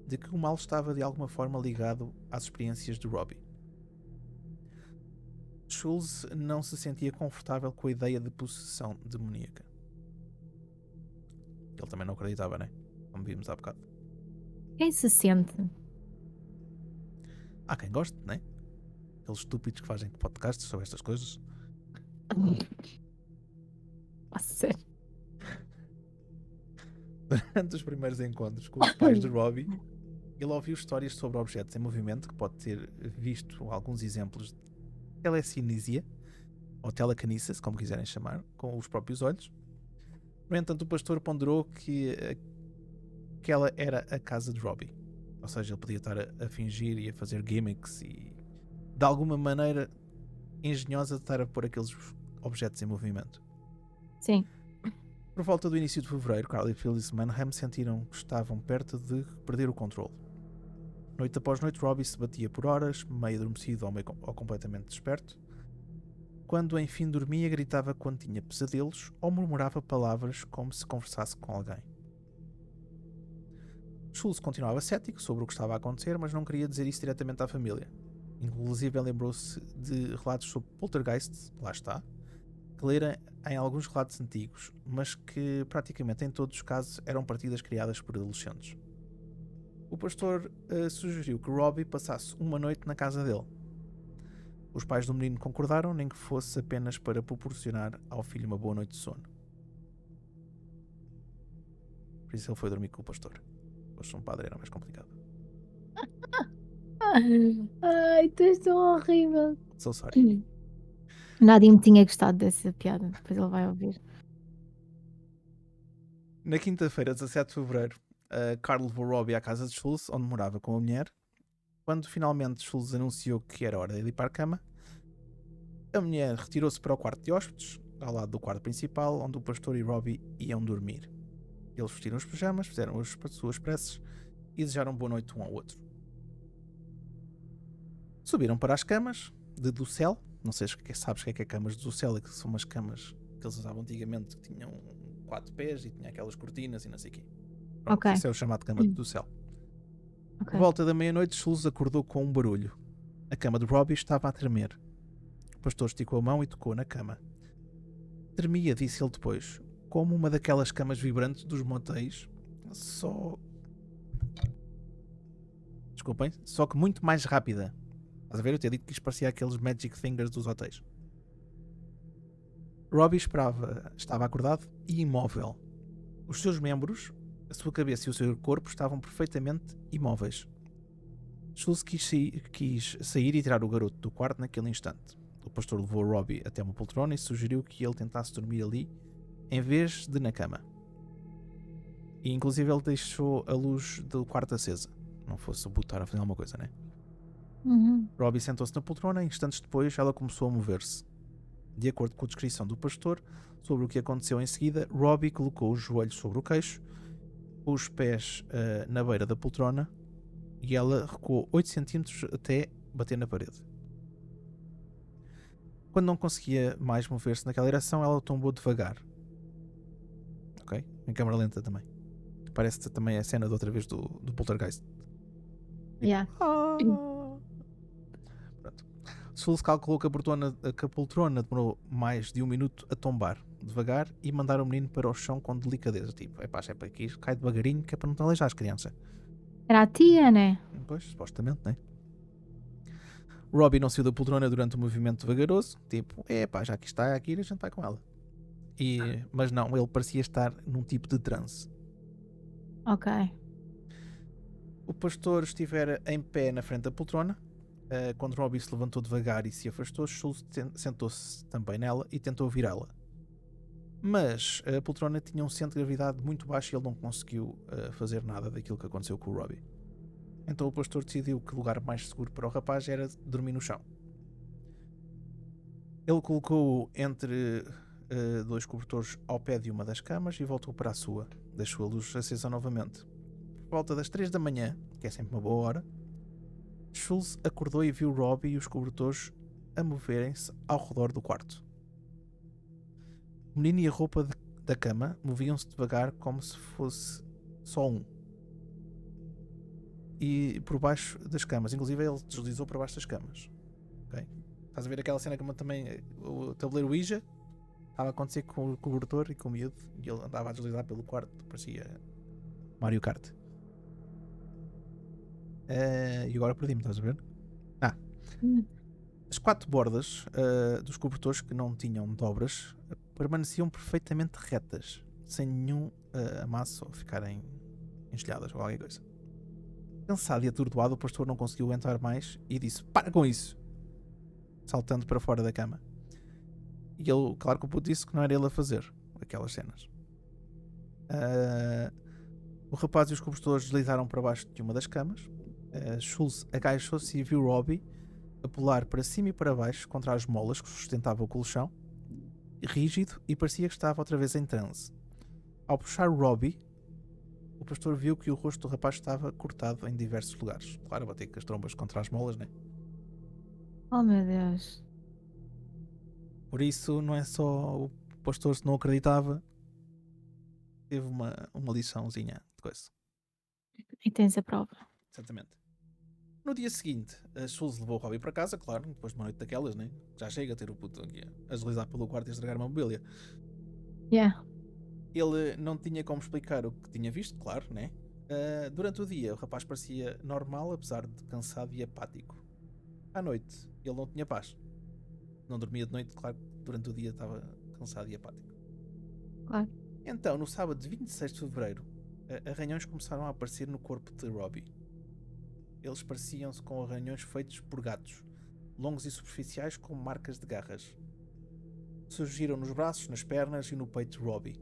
de que o mal estava de alguma forma ligado às experiências de Robbie. Schultz não se sentia confortável com a ideia de possessão demoníaca. Ele também não acreditava, né? Como vimos há bocado. Quem se sente? Há quem goste, né? Aqueles estúpidos que fazem podcasts sobre estas coisas. A sério. Durante os primeiros encontros com os pais de Robbie, ele ouviu histórias sobre objetos em movimento, que pode ter visto alguns exemplos de telecinesia, ou telekinesis, como quiserem chamar, com os próprios olhos. No entanto, o pastor ponderou que aquela era a casa de Robbie. Ou seja, ele podia estar a fingir e a fazer gimmicks e, de alguma maneira engenhosa, de estar a pôr aqueles objetos em movimento. Sim. Por volta do início de fevereiro, Carl e Phyllis Manham sentiram que estavam perto de perder o controle. Noite após noite, Robbie se batia por horas, meio adormecido ou completamente desperto. Quando enfim dormia, gritava quando tinha pesadelos ou murmurava palavras como se conversasse com alguém. Schultz continuava cético sobre o que estava a acontecer, mas não queria dizer isso diretamente à família. Inclusive, lembrou-se de relatos sobre poltergeist, lá está, que lera em alguns relatos antigos, mas que praticamente em todos os casos eram partidas criadas por adolescentes. O pastor sugeriu que Robbie passasse uma noite na casa dele. Os pais do menino concordaram, nem que fosse apenas para proporcionar ao filho uma boa noite de sono. Por isso ele foi dormir com o pastor. Pois um padre era mais complicado. Ai, tu és tão horrível. So sorry. Nadie me tinha gostado dessa piada. Depois ele vai ouvir. Na quinta-feira, 17 de fevereiro, Carl levou Robbie à casa de Schultz, onde morava com a mulher. Quando finalmente Schultz anunciou que era hora de ir para a cama, a mulher retirou-se para o quarto de hóspedes, ao lado do quarto principal, onde o pastor e Robbie iam dormir. Eles vestiram os pijamas, fizeram as suas preces e desejaram boa noite um ao outro. Subiram para as camas de docel. Não sei se sabes o que é camas de docel, que são umas camas que eles usavam antigamente, que tinham 4 pés e tinha aquelas cortinas e não sei o quê. Pronto, Ok. isso é o chamado cama de docel. Ok. Por volta da meia-noite, Schultz acordou com um barulho. A cama de Robbie estava a tremer. O pastor esticou a mão e tocou na cama. Tremia, disse ele depois, como uma daquelas camas vibrantes dos motéis, só que muito mais rápida. Estás a ver? Eu tinha dito que isto parecia aqueles Magic Fingers dos hotéis. Robbie estava acordado e imóvel. Os seus membros, a sua cabeça e o seu corpo estavam perfeitamente imóveis. Schultz quis sair e tirar o garoto do quarto naquele instante. O pastor levou Robbie até uma poltrona e sugeriu que ele tentasse dormir ali em vez de na cama. E inclusive ele deixou a luz do quarto acesa. Não fosse o botar a fazer alguma coisa, né? Uhum. Robbie sentou-se na poltrona e instantes depois ela começou a mover-se. De acordo com a descrição do pastor sobre o que aconteceu em seguida, Robbie colocou os joelhos sobre o queixo, os pés na beira da poltrona e ela recuou 8 cm até bater na parede. Quando não conseguia mais mover-se naquela direção, ela tombou devagar. Ok? Em câmera lenta também. Parece também a cena de outra vez do Poltergeist. Yeah. Pronto. Schultz calculou que a poltrona demorou mais de 1 minuto a tombar, devagar, e mandar o menino para o chão com delicadeza. Tipo, é pá, se é para aqui, cai devagarinho, que é para não te aleijar as crianças. Era a tia, né? Pois, supostamente, né? Robbie não saiu da poltrona durante o movimento vagaroso. Tipo, é pá, já que está aqui, a gente vai com ela. Mas não, ele parecia estar num tipo de transe. Ok. O pastor estivera em pé na frente da poltrona. Quando Robbie se levantou devagar e se afastou, Schultz sentou-se também nela e tentou virá-la. Mas a poltrona tinha um centro de gravidade muito baixo e ele não conseguiu fazer nada daquilo que aconteceu com o Robbie. Então o pastor decidiu que o lugar mais seguro para o rapaz era dormir no chão. Ele colocou-o entre 2 cobertores ao pé de uma das camas e voltou para a sua. Deixou a luz acesa novamente. Por volta das 3 da manhã, que é sempre uma boa hora, Schultz acordou e viu Robbie e os cobertores a moverem-se ao redor do quarto. O menino e a roupa da cama moviam-se devagar como se fosse só um. E por baixo das camas. Inclusive ele deslizou para baixo das camas. Okay? Estás a ver aquela cena que também o tabuleiro Ouija estava a acontecer com o cobertor e com o miúdo e ele andava a deslizar pelo quarto, parecia Mario Kart. E agora perdi-me, estás a ver? As 4 bordas dos cobertores, que não tinham dobras, permaneciam perfeitamente retas, sem nenhum amasso ou ficarem engelhadas ou alguma coisa. Cansado e atordoado, o pastor não conseguiu aguentar mais e disse: "Para com isso!", saltando para fora da cama. E ele, claro que o puto disse que não era ele a fazer aquelas cenas. O rapaz e os cobertores deslizaram para baixo de uma das camas. Schultz agachou-se e viu Robbie a pular para cima e para baixo contra as molas que sustentavam o colchão, rígido, e parecia que estava outra vez em transe. Ao puxar Robbie, o pastor viu que o rosto do rapaz estava cortado em diversos lugares. Claro, bater com as trombas contra as molas, né? Oh meu Deus. Por isso, não é só o pastor se não acreditava, teve uma liçãozinha de coisa. E tens a prova. Exatamente. No dia seguinte, a Schultz levou o Robbie para casa, claro, depois de uma noite daquelas, né? Já chega a ter o puto aqui a deslizar pelo quarto e a estragar uma mobília. Yeah. Ele não tinha como explicar o que tinha visto, claro, né? Durante o dia, o rapaz parecia normal, apesar de cansado e apático. À noite, ele não tinha paz. Não dormia de noite, claro, durante o dia estava cansado e apático. Claro. Então, no sábado de 26 de fevereiro, arranhões começaram a aparecer no corpo de Robbie. Eles pareciam-se com arranhões feitos por gatos, longos e superficiais com marcas de garras. Surgiram nos braços, nas pernas e no peito de Robbie.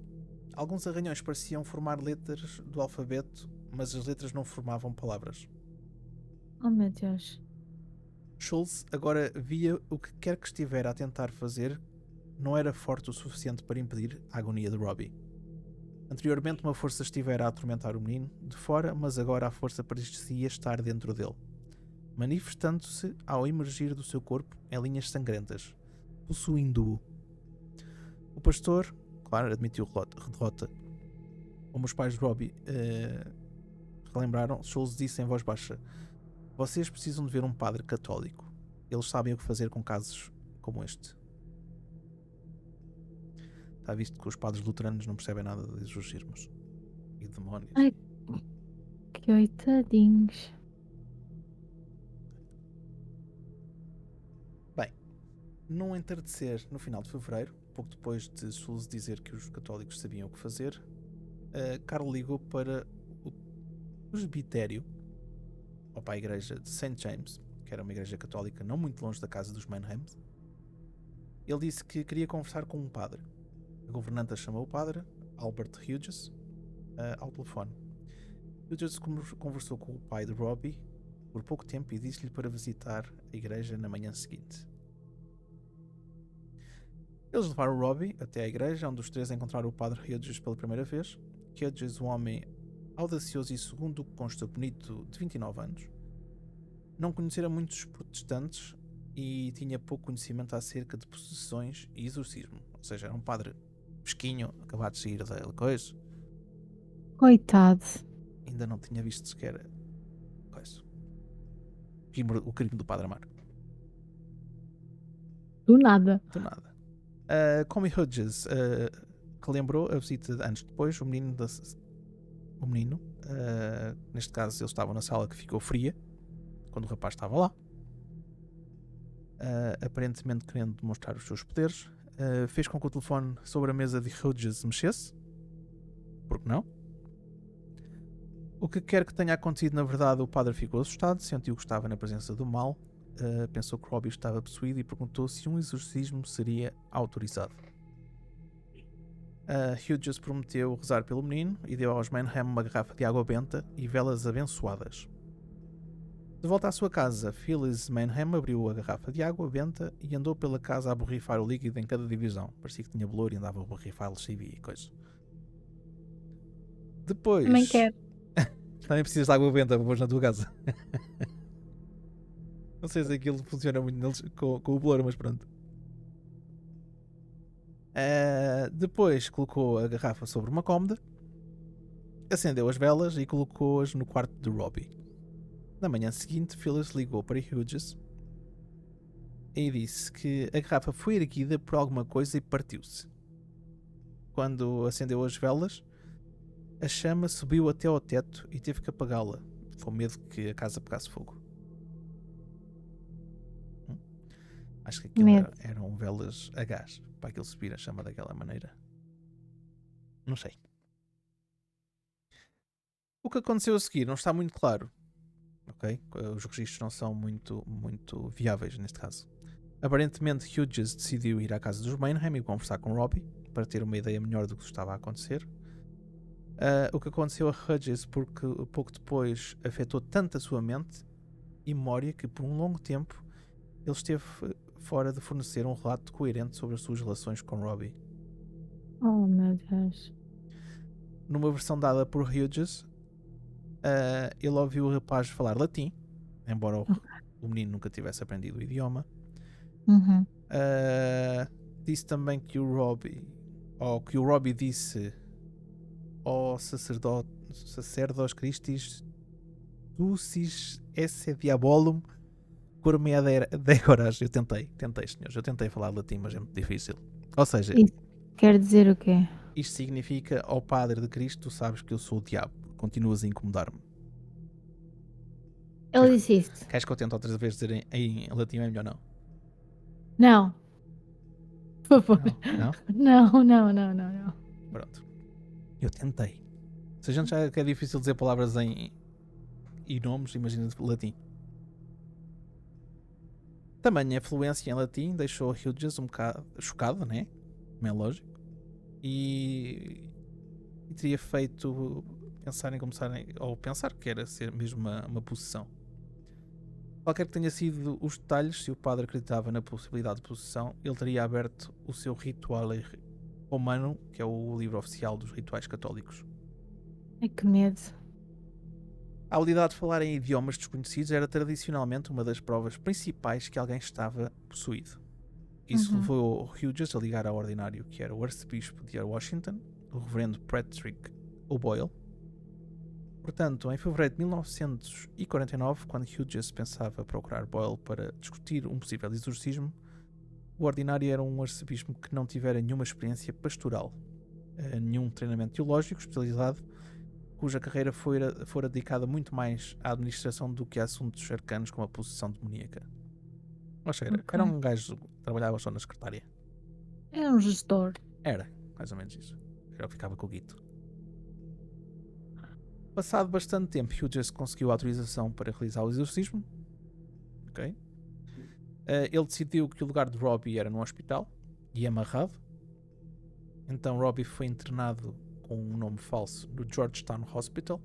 Alguns arranhões pareciam formar letras do alfabeto, mas as letras não formavam palavras. Oh meu Deus. Schultz agora via o que quer que estivera a tentar fazer não era forte o suficiente para impedir a agonia de Robbie. Anteriormente uma força estivera a atormentar o menino de fora, mas agora a força parecia estar dentro dele, manifestando-se ao emergir do seu corpo em linhas sangrentas, possuindo-o. O pastor, claro, admitiu a derrota. Como os pais de Robbie relembraram, Schultz disse em voz baixa: "Vocês precisam de ver um padre católico. Eles sabem o que fazer com casos como este." Está visto que os padres luteranos não percebem nada de exorcismos e demónios. Ai, que coitadinhos. Bem, num entardecer no final de fevereiro, pouco depois de Schultz dizer que os católicos sabiam o que fazer, Carl ligou para o presbitério, ou para a igreja de St. James, que era uma igreja católica não muito longe da casa dos Manheims. Ele disse que queria conversar com um padre. A governanta chamou o padre, Albert Hughes, ao telefone. Hughes conversou com o pai de Robbie por pouco tempo e disse-lhe para visitar a igreja na manhã seguinte. Eles levaram Robbie até à igreja, onde os três encontraram o padre Hughes pela primeira vez. Hughes, um homem audacioso e, segundo o que consta, bonito, de 29 anos, não conhecera muitos protestantes e tinha pouco conhecimento acerca de possessões e exorcismo. Ou seja, era um padre pesquinho, acabado de sair da coisa. Coitado. Ainda não tinha visto sequer coisa. O crime do Padre Amaro. Do nada. Do nada. Como Hughes, que lembrou a visita de anos depois, o menino, neste caso ele estava na sala que ficou fria, quando o rapaz estava lá, aparentemente querendo demonstrar os seus poderes, fez com que o telefone sobre a mesa de Hughes mexesse, porque não? O que quer que tenha acontecido, na verdade, o padre ficou assustado, sentiu que estava na presença do mal, pensou que Robbie estava possuído e perguntou se um exorcismo seria autorizado. Hughes prometeu rezar pelo menino e deu aos Mannheim uma garrafa de água benta e velas abençoadas. De volta à sua casa, Phyllis Mannheim abriu a garrafa de água benta e andou pela casa a borrifar o líquido em cada divisão. Parecia que tinha bolor e andava a borrifar lexívia e coisa. Depois... Também quero. Também precisas de água benta para pôr na tua casa. Não sei se aquilo funciona muito neles com o bolor, mas pronto. Depois colocou a garrafa sobre uma cômoda, acendeu as velas e colocou-as no quarto de Robbie. Na manhã seguinte, Phyllis ligou para Hughes e disse que a garrafa foi erguida por alguma coisa e partiu-se. Quando acendeu as velas, a chama subiu até ao teto e teve que apagá-la, com medo que a casa pegasse fogo. Acho que aquilo eram velas a gás, para aquilo subir a chama daquela maneira. Não sei. O que aconteceu a seguir não está muito claro. Ok? Os registros não são muito viáveis neste caso. Aparentemente, Hughes decidiu ir à casa dos Mannheim e conversar com Robbie, para ter uma ideia melhor do que estava a acontecer. O que aconteceu a Hughes porque pouco depois afetou tanto a sua mente e memória que por um longo tempo ele esteve fora de fornecer um relato coerente sobre as suas relações com Robbie. Oh meu Deus. Numa versão dada por Hughes, ele ouviu o rapaz falar latim, embora o menino nunca tivesse aprendido o idioma. Uhum. Disse também que o Robbie disse ao sacerdotes Christis Dulcis esse diabolum cur mea decoras. Eu tentei, senhores, eu tentei falar latim, mas é muito difícil. Ou seja, Isso quer dizer o quê? isto significa: ó Padre de Cristo, tu sabes que eu sou o diabo, continuas a incomodar-me. Ele disse isso. Queres que eu tente outras vezes dizer em latim? É melhor não. Não. Por favor. Não? Não. Pronto. Eu tentei. Se a gente já que é difícil dizer palavras e nomes, imagina latim. Tamanha fluência em latim deixou Hughes um bocado chocado, né? Como é lógico. E teria feito pensar que era ser mesmo uma possessão. Qualquer que tenha sido os detalhes, se o padre acreditava na possibilidade de possessão, ele teria aberto o seu ritual romano, que é o livro oficial dos rituais católicos. Ai, que medo. A habilidade de falar em idiomas desconhecidos era tradicionalmente uma das provas principais que alguém estava possuído. Isso levou Hughes a ligar ao ordinário, que era o arcebispo de Washington, o reverendo Patrick O'Boyle. Portanto, em fevereiro de 1949, quando Hughes pensava procurar Boyle para discutir um possível exorcismo, o ordinário era um arcebispo que não tivera nenhuma experiência pastoral, nenhum treinamento teológico especializado, cuja carreira fora dedicada muito mais à administração do que a assuntos arcanos como a possessão demoníaca. Ou seja, era um gajo que trabalhava só na secretária. Era um gestor. Era, mais ou menos isso. Era o que ficava com o guito. Passado bastante tempo, Hughes conseguiu a autorização para realizar o exorcismo. Ok. Ele decidiu que o lugar de Robbie era no hospital e amarrado. Então Robbie foi internado com um nome falso no Georgetown Hospital,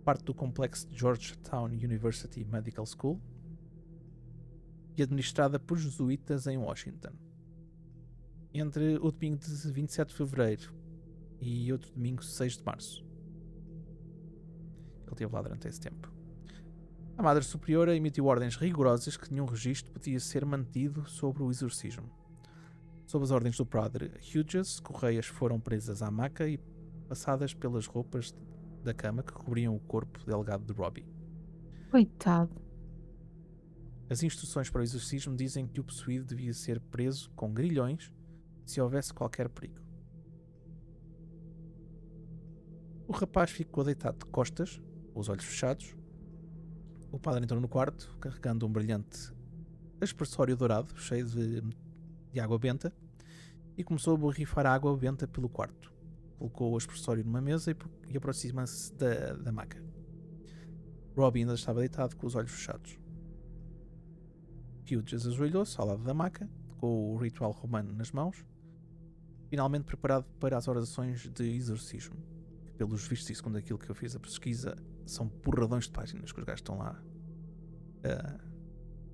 parte do complexo de Georgetown University Medical School, e administrada por jesuítas em Washington. Entre o domingo de 27 de fevereiro e outro domingo 6 de março. Ele esteve lá durante esse tempo. A Madre Superiora emitiu ordens rigorosas que nenhum registro podia ser mantido sobre o exorcismo. Sob as ordens do padre Hughes, correias foram presas à maca e passadas pelas roupas da cama que cobriam o corpo delgado de Robbie. Coitado. As instruções para o exorcismo dizem que o possuído devia ser preso com grilhões se houvesse qualquer perigo. O rapaz ficou deitado de costas, com os olhos fechados. O padre entrou no quarto, carregando um brilhante aspersório dourado, cheio de água benta, e começou a borrifar a água benta pelo quarto. Colocou o aspersório numa mesa e aproxima-se da maca. Robbie ainda estava deitado com os olhos fechados. Hughes ajoelhou-se ao lado da maca, com o ritual romano nas mãos, finalmente preparado para as orações de exorcismo. Pelos vistos, e segundo aquilo que eu fiz a pesquisa, são porradões de páginas que os gajos estão lá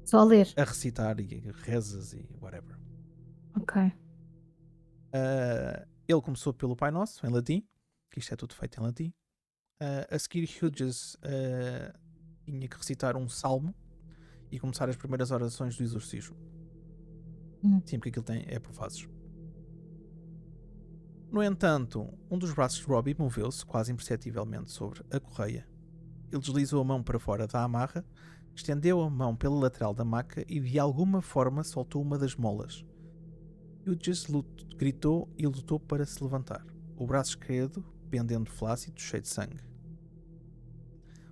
Só ler. a recitar, e rezas e whatever. Ok. Ele começou pelo Pai Nosso, em latim, que isto é tudo feito em latim. A seguir, Hughes tinha que recitar um salmo e começar as primeiras orações do exorcismo. Sim, porque aquilo é por fases. No entanto, um dos braços de Robbie moveu-se quase imperceptivelmente sobre a correia. Ele deslizou a mão para fora da amarra, estendeu a mão pela lateral da maca e de alguma forma soltou uma das molas. Hughes gritou e lutou para se levantar, o braço esquerdo pendendo flácido, cheio de sangue.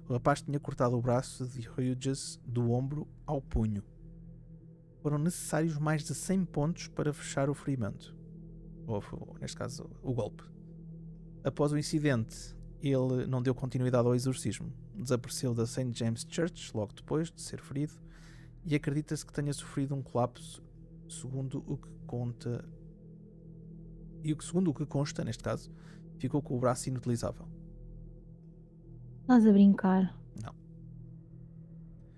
O rapaz tinha cortado o braço de Hughes do ombro ao punho. Foram necessários mais de 100 pontos para fechar o ferimento. Ou, neste caso, o golpe. Após o incidente, ele não deu continuidade ao exorcismo. Desapareceu da St. James Church logo depois de ser ferido e acredita-se que tenha sofrido um colapso, segundo o que conta. E segundo o que consta, neste caso, ficou com o braço inutilizável. Estás a brincar? Não.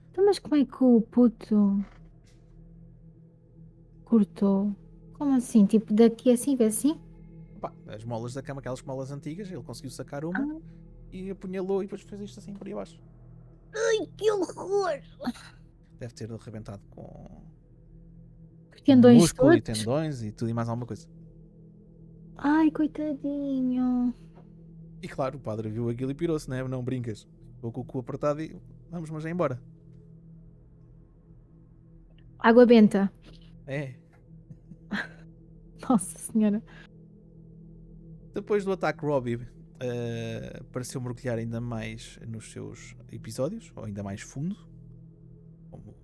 Então, mas como é que o puto cortou? Como assim? Tipo, daqui assim, vê assim? Opa, as molas da cama, aquelas molas antigas, ele conseguiu sacar uma e apunhalou e depois fez isto assim por aí abaixo. Ai, que horror! Deve ter arrebentado com Tendões músculo e todos? tendões e tudo e mais alguma coisa. Ai, coitadinho. E claro, o padre viu aquilo e pirou-se, né? Não brincas. Ficou com o cu apertado e vamos, mas é embora. Água benta. É. Nossa senhora. Depois do ataque, Robbie pareceu mergulhar ainda mais nos seus episódios, ou ainda mais fundo, como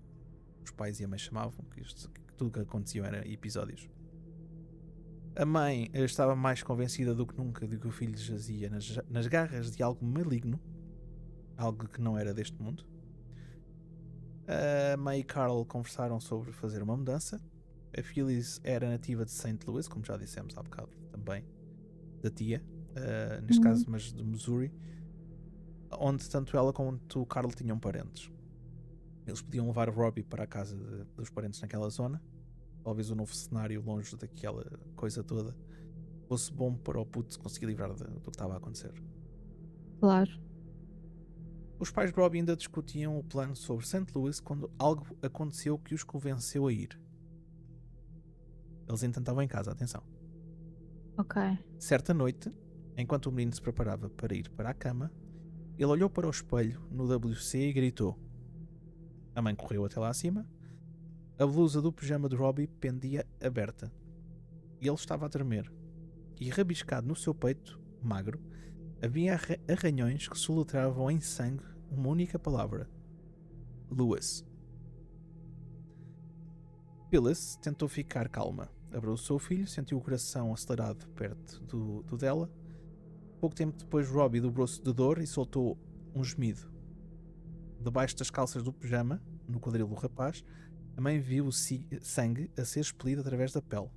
os pais e a mãe chamavam, que tudo o que acontecia era episódios. A mãe estava mais convencida do que nunca de que o filho jazia nas garras de algo maligno, algo que não era deste mundo. A mãe e Carl conversaram sobre fazer uma mudança. A Phyllis era nativa de St. Louis, como já dissemos há bocado também, da tia, neste caso, mas de Missouri, onde tanto ela quanto o Carl tinham parentes. Eles podiam levar o Robbie para a casa dos parentes naquela zona. Talvez o novo cenário, longe daquela coisa toda, fosse bom para o puto conseguir livrar do que estava a acontecer. Claro. Os pais de Robbie ainda discutiam o plano sobre St. Louis quando algo aconteceu que os convenceu a ir. Eles ainda estavam em casa, atenção. Ok. Certa noite, enquanto o menino se preparava para ir para a cama, ele olhou para o espelho no WC e gritou. A mãe correu até lá acima. A blusa do pijama de Robbie pendia aberta. E ele estava a tremer. E rabiscado no seu peito, magro, havia arranhões que soletravam em sangue uma única palavra. Lewis. Phyllis tentou ficar calma. Abraçou o filho, sentiu o coração acelerado perto do dela. Pouco tempo depois, Robbie dobrou-se de dor e soltou um gemido. Debaixo das calças do pijama, no quadril do rapaz, a mãe viu o sangue a ser expelido através da pele.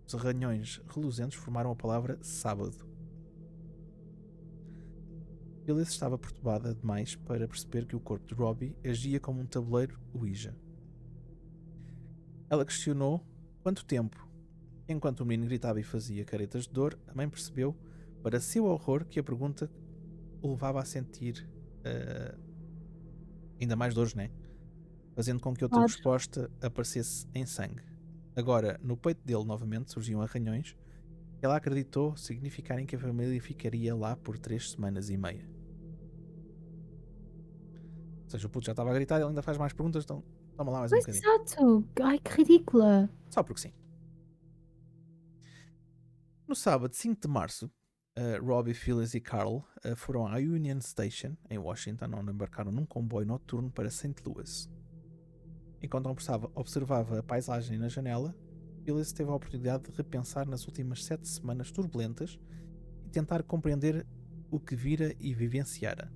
Os arranhões reluzentes formaram a palavra sábado. Phyllis estava perturbada demais para perceber que o corpo de Robbie agia como um tabuleiro Ouija. Ela questionou quanto tempo. Enquanto o menino gritava e fazia caretas de dor, a mãe percebeu, para seu horror, que a pergunta o levava a sentir ainda mais dores, né? Fazendo com que outra Claro. resposta aparecesse em sangue. Agora, no peito dele novamente surgiam arranhões, que ela acreditou significarem que a família ficaria lá por 3 semanas e meia. Ou seja, o puto já estava a gritar e ele ainda faz mais perguntas, então toma lá mais um Pois, bocadinho. exato. Ai, que ridícula. Só porque sim. No sábado 5 de março, Robbie, Phyllis e Carl foram à Union Station, em Washington, onde embarcaram num comboio noturno para St. Louis. Enquanto observava a paisagem na janela, Phyllis teve a oportunidade de repensar nas últimas 7 semanas turbulentas e tentar compreender o que vira e vivenciara.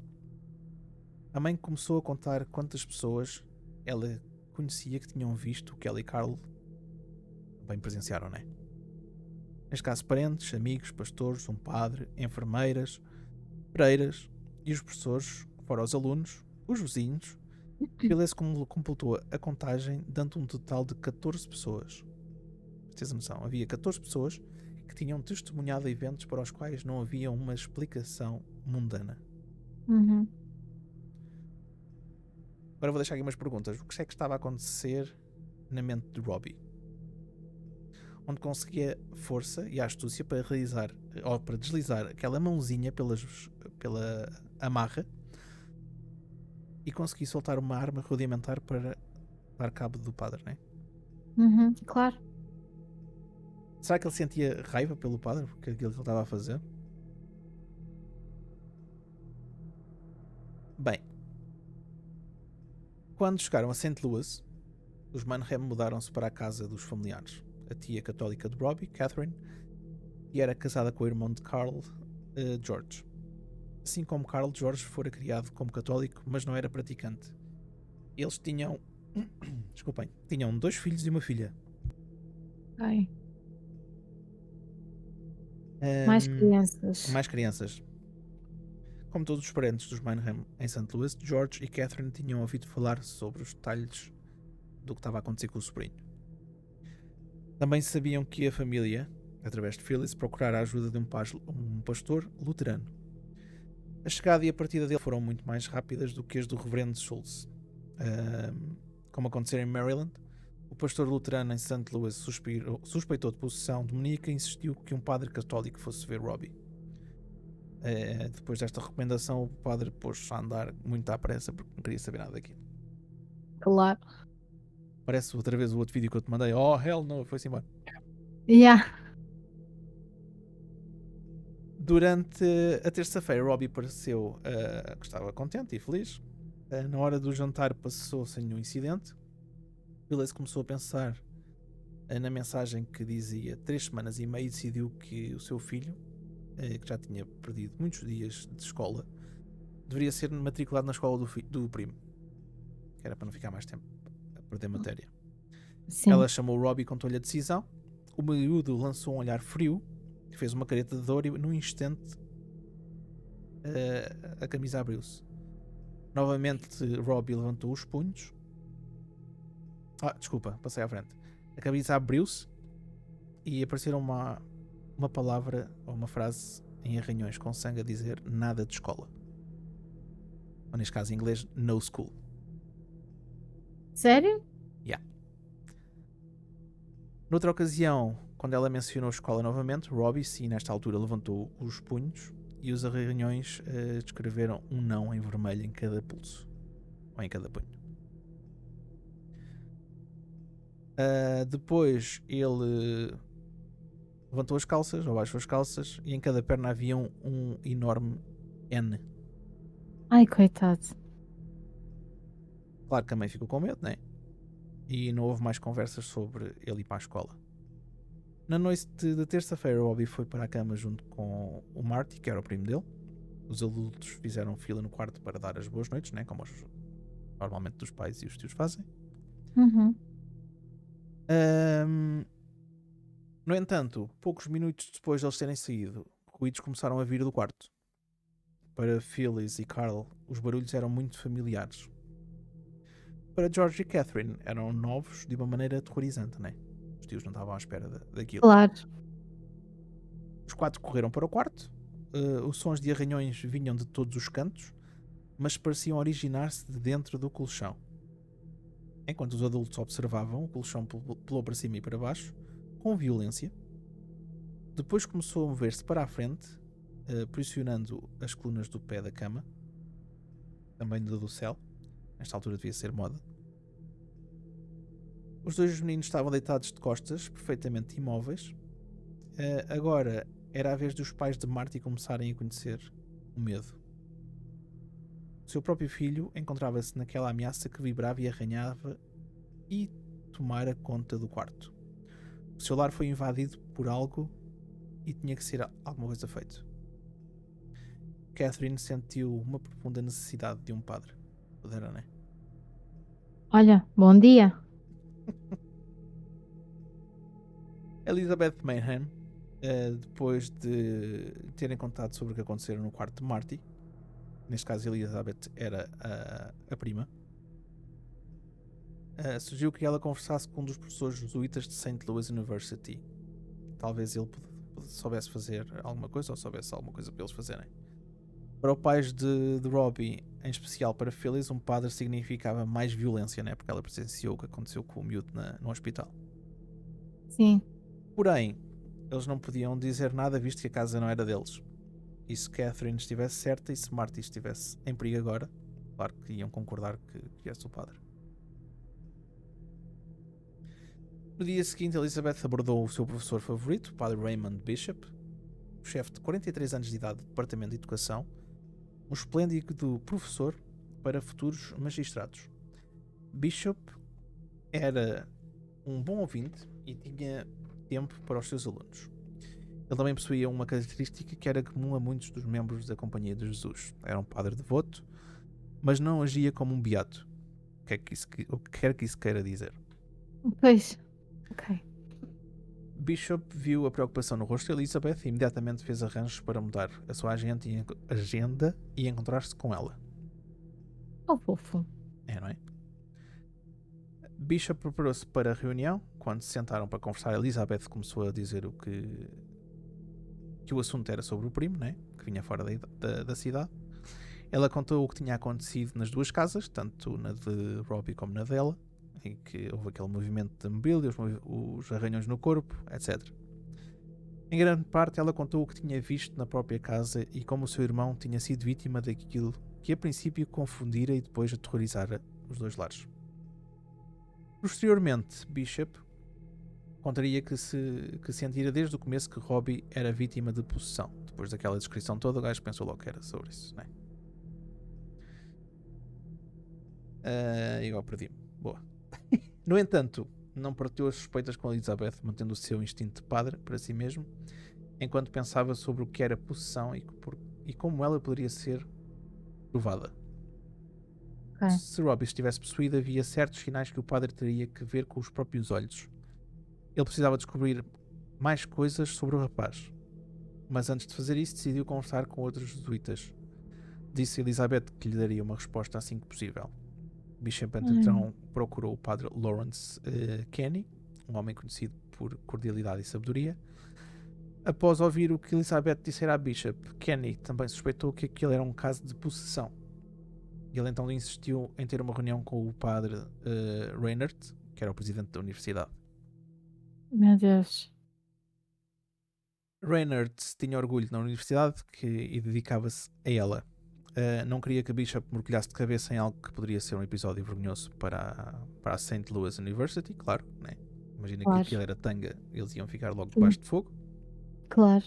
A mãe começou a contar quantas pessoas ela conhecia que tinham visto o que ela e Carl bem presenciaram, né? Neste caso, parentes, amigos, pastores, um padre, enfermeiras, freiras e os professores, fora os alunos, os vizinhos. Phyllis completou a contagem, dando um total de 14 pessoas. Para teres noção, havia 14 pessoas que tinham testemunhado eventos para os quais não havia uma explicação mundana. Uhum. Agora vou deixar aqui umas perguntas. O que é que estava a acontecer na mente de Robbie? Onde conseguia força e astúcia para realizar, ou para deslizar aquela mãozinha pela amarra e conseguir soltar uma arma rudimentar para dar cabo do padre, né? Uhum. Claro. Será que ele sentia raiva pelo padre porque aquilo que ele estava a fazer? Bem, quando chegaram a St. Louis, os Manheim mudaram-se para a casa dos familiares. A tia católica de Robbie, Catherine, e era casada com o irmão de Carl, George. Assim como Carl, George fora criado como católico, mas não era praticante. Eles tinham desculpem, tinham 2 filhos e uma filha. Ai. Mais crianças. Mais crianças. Como todos os parentes dos Manheim em St. Louis, George e Catherine tinham ouvido falar sobre os detalhes do que estava a acontecer com o sobrinho. Também sabiam que a família, através de Phyllis, procurara a ajuda de um pastor luterano. A chegada e a partida dele foram muito mais rápidas do que as do reverendo Schultz. Como aconteceu em Maryland, o pastor luterano em St. Louis suspeitou de possessão demoníaca e insistiu que um padre católico fosse ver Robbie. Depois desta recomendação, o padre pôs-se a andar muito à pressa porque não queria saber nada daquilo. Claro. Parece outra vez o outro vídeo que eu te mandei. Oh, hell no, foi-se embora. Yeah. Durante a terça-feira, Robbie pareceu que estava contente e feliz. Na hora do jantar passou sem nenhum incidente. Phyllis começou a pensar na mensagem que dizia 3 semanas e meia e decidiu que o seu filho, que já tinha perdido muitos dias de escola, deveria ser matriculado na escola do primo, que era para não ficar mais tempo a perder matéria. Sim. Ela chamou Robbie e contou-lhe a decisão. O miúdo lançou um olhar frio, que fez uma careta de dor e num instante a camisa abriu-se. Novamente Robbie levantou os punhos. Desculpa, passei à frente. A camisa abriu-se e apareceram uma palavra ou uma frase em arranhões com sangue a dizer nada de escola. Ou neste caso em inglês, no school. Sério? Yeah. Noutra ocasião, quando ela mencionou escola novamente, Robbie, sim, nesta altura levantou os punhos e os arranhões descreveram um não em vermelho em cada pulso. Ou em cada punho. Depois ele levantou as calças, ou baixou as calças, e em cada perna havia um enorme N. Ai, coitado. Claro que a mãe ficou com medo, né? E não houve mais conversas sobre ele ir para a escola. Na noite de terça-feira, Robbie foi para a cama junto com o Marty, que era o primo dele. Os adultos fizeram fila no quarto para dar as boas noites, né? Como normalmente os pais e os tios fazem. Uhum. No entanto, poucos minutos depois de eles terem saído, ruídos começaram a vir do quarto. Para Phyllis e Carl, os barulhos eram muito familiares. Para George e Catherine, eram novos de uma maneira aterrorizante, né? Os tios não estavam à espera daquilo. Claro. Os 4 correram para o quarto. Os sons de arranhões vinham de todos os cantos, mas pareciam originar-se de dentro do colchão. Enquanto os adultos observavam, o colchão pulou para cima e para baixo, com violência. Depois começou a mover-se para a frente, pressionando as colunas do pé da cama, também do céu. Nesta altura devia ser moda. Os 2 meninos estavam deitados de costas, perfeitamente imóveis. Agora era a vez dos pais de Marty começarem a conhecer o medo. O seu próprio filho encontrava-se naquela ameaça que vibrava e arranhava e tomara conta do quarto. O seu lar foi invadido por algo e tinha que ser alguma coisa feita. Catherine sentiu uma profunda necessidade de um padre. Pudera, né? Olha, bom dia. Elizabeth Mayhem, depois de terem contado sobre o que aconteceu no quarto de Marty, neste caso Elizabeth era a prima, sugeriu que ela conversasse com um dos professores jesuítas de St. Louis University. Talvez ele soubesse fazer alguma coisa ou soubesse alguma coisa para eles fazerem. Para os pais de Robbie, em especial para Phyllis, um padre significava mais violência, né? Porque ela presenciou o que aconteceu com o miúdo no hospital. Sim. Porém, eles não podiam dizer nada visto que a casa não era deles. E se Catherine estivesse certa e se Marty estivesse em perigo agora, claro que iam concordar que é o padre. No dia seguinte, Elizabeth abordou o seu professor favorito, o padre Raymond Bishop, o chefe de 43 anos de idade do Departamento de Educação, um esplêndido professor para futuros magistrados. Bishop era um bom ouvinte e tinha tempo para os seus alunos. Ele também possuía uma característica que era comum a muitos dos membros da Companhia de Jesus. Era um padre devoto, mas não agia como um beato. O que quer que isso queira dizer? Pois. Ok. Bishop viu a preocupação no rosto de Elizabeth e imediatamente fez arranjos para mudar a sua agenda e encontrar-se com ela. Oh, fofo. É, não é? Bishop preparou-se para a reunião. Quando se sentaram para conversar, Elizabeth começou a dizer que o assunto era sobre o primo, né? Que vinha fora da cidade. Ela contou o que tinha acontecido nas 2 casas, tanto na de Robbie como na dela, em que houve aquele movimento de mobília, os arranhões no corpo, etc. Em grande parte, ela contou o que tinha visto na própria casa e como o seu irmão tinha sido vítima daquilo que a princípio confundira e depois aterrorizara os 2 lares. Posteriormente, Bishop contaria que sentira desde o começo que Robbie era vítima de possessão. Depois daquela descrição toda, o gajo pensou logo que era sobre isso, né? Igual perdi-me. Boa. No entanto, não partiu as suspeitas com Elizabeth, mantendo o seu instinto de padre para si mesmo, enquanto pensava sobre o que era possessão e como ela poderia ser provada. Ok. Se Robbie estivesse possuído, havia certos sinais que o padre teria que ver com os próprios olhos. Ele precisava descobrir mais coisas sobre o rapaz. Mas antes de fazer isso, decidiu conversar com outros jesuítas. Disse a Elizabeth que lhe daria uma resposta assim que possível. Bishop então procurou o padre Lawrence Kenny, um homem conhecido por cordialidade e sabedoria. Após ouvir o que Elizabeth dissera a Bishop, Kenny também suspeitou que aquilo era um caso de possessão. Ele então insistiu em ter uma reunião com o padre Reinhardt, que era o presidente da universidade. Meu Deus. Reinhardt tinha orgulho na universidade e dedicava-se a ela. Não queria que Bishop mergulhasse de cabeça em algo que poderia ser um episódio vergonhoso para a St. Louis University, claro, né? Imagina Claro. que aquilo era tanga, eles iam ficar logo debaixo de fogo. Claro.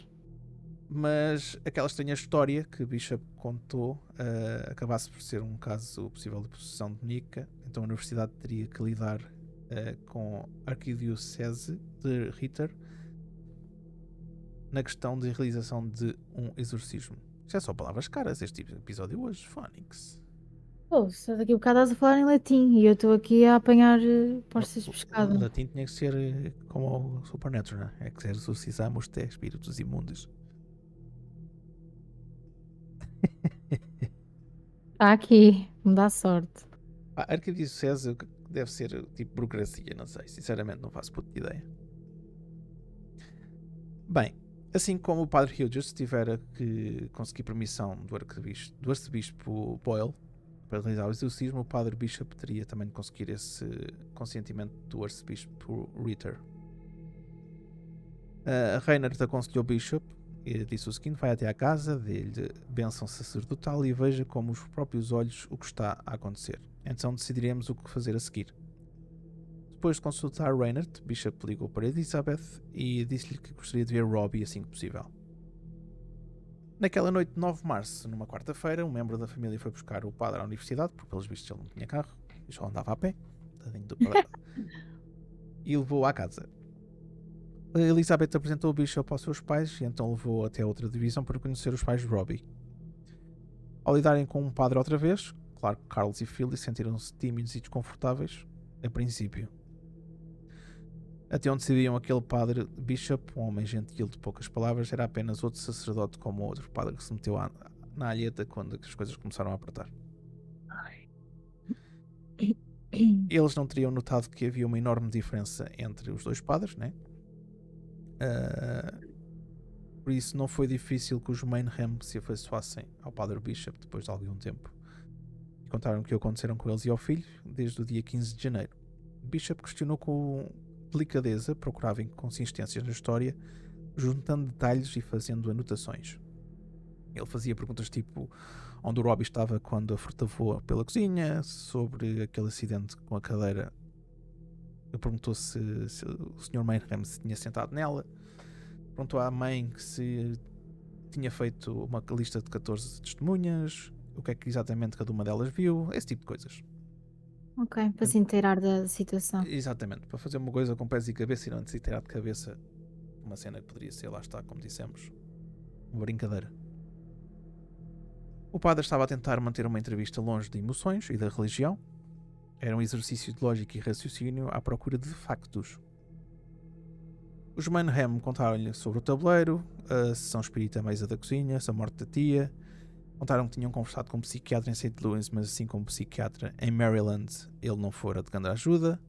Mas aquela estranha história que Bishop contou acabasse por ser um caso possível de possessão demoníaca, então a universidade teria que lidar com a arquidiocese de Ritter na questão de realização de um exorcismo. Isto é só palavras caras, este episódio hoje, Phonics. Pô, só daqui a bocado estás a falar em latim e eu estou aqui a apanhar porças de O pescado. latim tinha que ser como o Supernatural, né? É que exorcizamos de espíritos imundos. Está aqui, me dá sorte. A arquidiocese deve ser tipo burocracia, não sei. Sinceramente, não faço puta ideia. Bem, assim como o padre Hughes tivera que conseguir permissão do arcebispo Boyle para realizar o exorcismo, o padre Bishop teria também de conseguir esse consentimento do arcebispo Ritter. Reinhardt aconselhou Bishop e disse o seguinte: vai até à casa, dê-lhe bênção sacerdotal e veja com os próprios olhos o que está a acontecer. Então decidiremos o que fazer a seguir. Depois de consultar Reinhardt, Bishop ligou para Elizabeth e disse-lhe que gostaria de ver Robbie assim que possível. Naquela noite de 9 de março, numa quarta-feira, um membro da família foi buscar o padre à universidade, porque pelos vistos ele não tinha carro e só andava a pé, e levou-o à casa. Elizabeth apresentou o Bishop aos seus pais e então levou-o até outra divisão para conhecer os pais de Robbie. Ao lidarem com um padre outra vez, claro que Carlos e Phyllis sentiram-se tímidos e desconfortáveis, a princípio. Até onde sabiam, aquele padre Bishop, um homem gentil de poucas palavras, era apenas outro sacerdote como o outro padre que se meteu na alheta quando as coisas começaram a apertar. Eles não teriam notado que havia uma enorme diferença entre os dois padres, né? Por isso não foi difícil que os Mainham se afeiçoassem ao padre Bishop depois de algum tempo. E contaram o que aconteceram com eles e ao filho desde o dia 15 de janeiro. Bishop questionou com delicadeza, procurava inconsistências na história, juntando detalhes e fazendo anotações. Ele fazia perguntas tipo onde o Robbie estava quando a fruta voou pela cozinha, sobre aquele acidente com a cadeira. Ele perguntou se o Sr. Mainham se tinha sentado nela. Perguntou à mãe se tinha feito uma lista de 14 testemunhas, o que é que exatamente cada uma delas viu, esse tipo de coisas. Ok, para se inteirar da situação. Exatamente, para fazer uma coisa com pés e cabeça e não se tirar de cabeça uma cena que poderia ser, lá está, como dissemos, uma brincadeira. O padre estava a tentar manter uma entrevista longe de emoções e da religião. Era um exercício de lógica e raciocínio à procura de factos. Os Mainham contaram-lhe sobre o tabuleiro, a sessão espírita à mesa da cozinha, a morte da tia. Contaram que tinham conversado com um psiquiatra em St. Louis, mas assim como psiquiatra em Maryland, ele não fora de grande ajuda.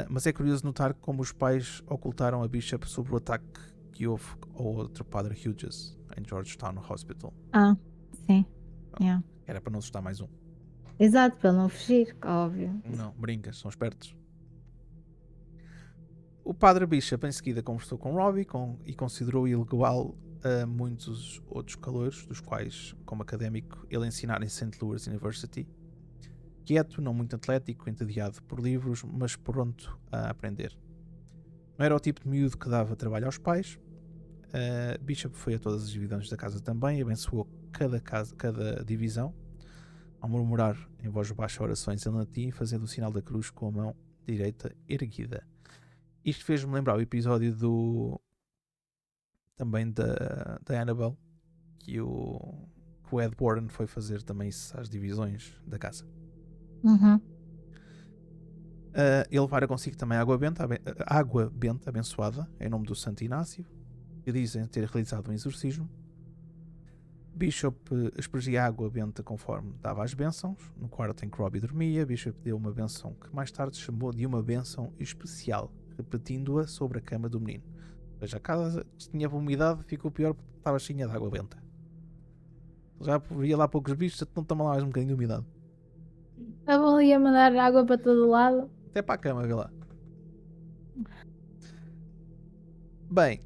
Mas é curioso notar como os pais ocultaram a Bishop sobre o ataque que houve ao outro padre Hughes em Georgetown Hospital. Ah, sim. Yeah. Era para não assustar mais um. Exato, para ele não fugir, óbvio. Não, brincas, são espertos. O padre Bishop em seguida conversou com Robbie e considerou ilegal a muitos outros calouros, dos quais, como académico, ele ensinara em St. Louis University. Quieto, não muito atlético, entediado por livros, mas pronto a aprender. Não era o tipo de miúdo que dava trabalho aos pais. Bishop foi a todas as divisões da casa também e abençoou cada divisão, ao murmurar em voz baixa orações em latim, fazendo o sinal da cruz com a mão direita erguida. Isto fez-me lembrar o episódio também da Annabelle, que o Ed Warren foi fazer também isso às divisões da casa. Uhum. Ele levara consigo também água benta abençoada em nome do Santo Inácio, que dizem ter realizado um exorcismo. Bishop aspergia água benta conforme dava as bênçãos. No quarto em que Robbie dormia, Bishop deu uma bênção que mais tarde chamou de uma bênção especial, repetindo-a sobre a cama do menino. Ou seja, a casa tinha umidade, ficou pior porque estava cheia de água benta. Já via lá poucos bichos, não toma lá mais um bocadinho de umidade. Estavam ali a mandar água para todo lado. Até para a cama, vê lá. Bem,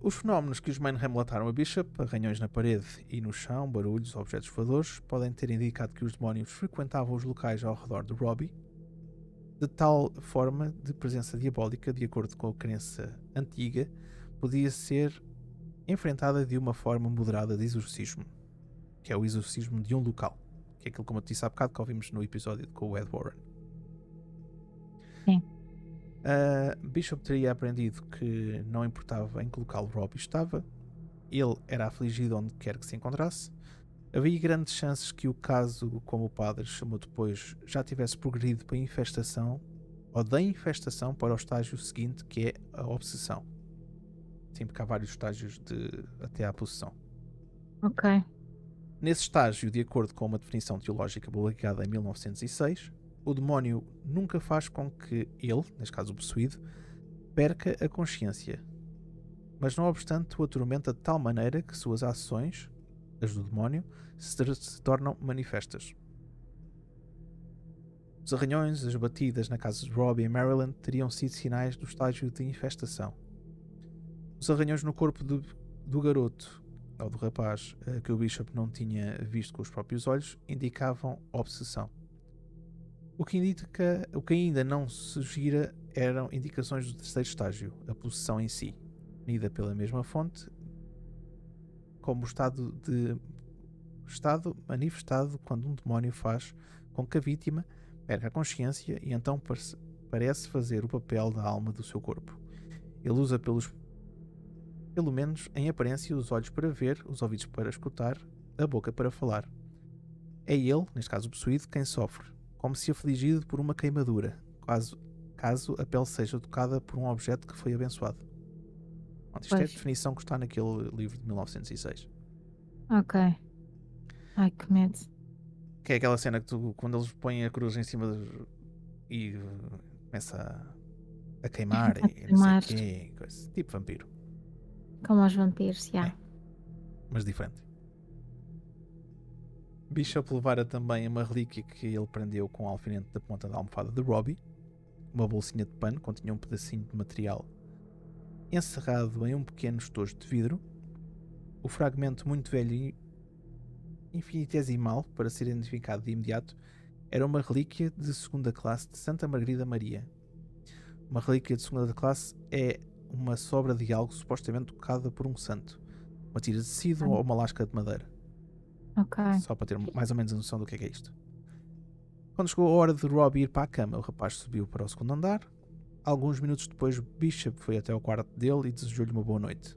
os fenómenos que os Mainham relataram a Bishop, arranhões na parede e no chão, barulhos, objetos voadores, podem ter indicado que os demónios frequentavam os locais ao redor de Robbie, de tal forma de presença diabólica, de acordo com a crença antiga, podia ser enfrentada de uma forma moderada de exorcismo, que é o exorcismo de um local, que é aquilo, como eu te disse há bocado, que ouvimos no episódio com o Ed Warren. Sim. Bishop teria aprendido que não importava em que local Robbie estava, ele era afligido onde quer que se encontrasse. Havia grandes chances que o caso, como o padre chamou depois, já tivesse progredido para a infestação, ou da infestação para o estágio seguinte, que é a obsessão. Sim, porque há vários estágios até à possessão. Ok. Nesse estágio, de acordo com uma definição teológica publicada em 1906, o demónio nunca faz com que ele, neste caso o possuído, perca a consciência, mas não obstante o atormenta de tal maneira que suas ações, as do demónio, se tornam manifestas. Os arranhões, as batidas na casa de Robbie e Marilyn teriam sido sinais do estágio de infestação. Os arranhões no corpo do garoto, ou do rapaz, que o Bishop não tinha visto com os próprios olhos, indicavam obsessão. O que ainda não se gira eram indicações do terceiro estágio, a possessão em si, unida pela mesma fonte, como o estado manifestado quando um demónio faz com que a vítima perca a consciência e então parece fazer o papel da alma do seu corpo. Ele usa pelo menos em aparência, os olhos para ver, os ouvidos para escutar, a boca para falar. É ele, neste caso o possuído, quem sofre, como se afligido por uma queimadura, caso a pele seja tocada por um objeto que foi abençoado. Bom, isto é a definição que está naquele livro de 1906. Ok. Ai, que medo. Que é aquela cena que quando eles põem a cruz em cima e começa a queimar e não sei o quê, coisa. Tipo vampiro. Como aos vampiros, já. Mas diferente. Bishop levara também uma relíquia que ele prendeu com o alfinete da ponta da almofada de Robbie, uma bolsinha de pano continha um pedacinho de material encerrado em um pequeno estojo de vidro. O fragmento muito velho e infinitesimal, para ser identificado de imediato, era uma relíquia de segunda classe de Santa Margarida Maria. Uma relíquia de segunda classe é uma sobra de algo supostamente tocada por um santo, uma tira de tecido ou uma lasca de madeira. Só para ter mais ou menos a noção do que é isto. Quando chegou a hora de Robbie ir para a cama, o rapaz subiu para o segundo andar. Alguns minutos depois, Bishop foi até ao quarto dele e desejou-lhe uma boa noite.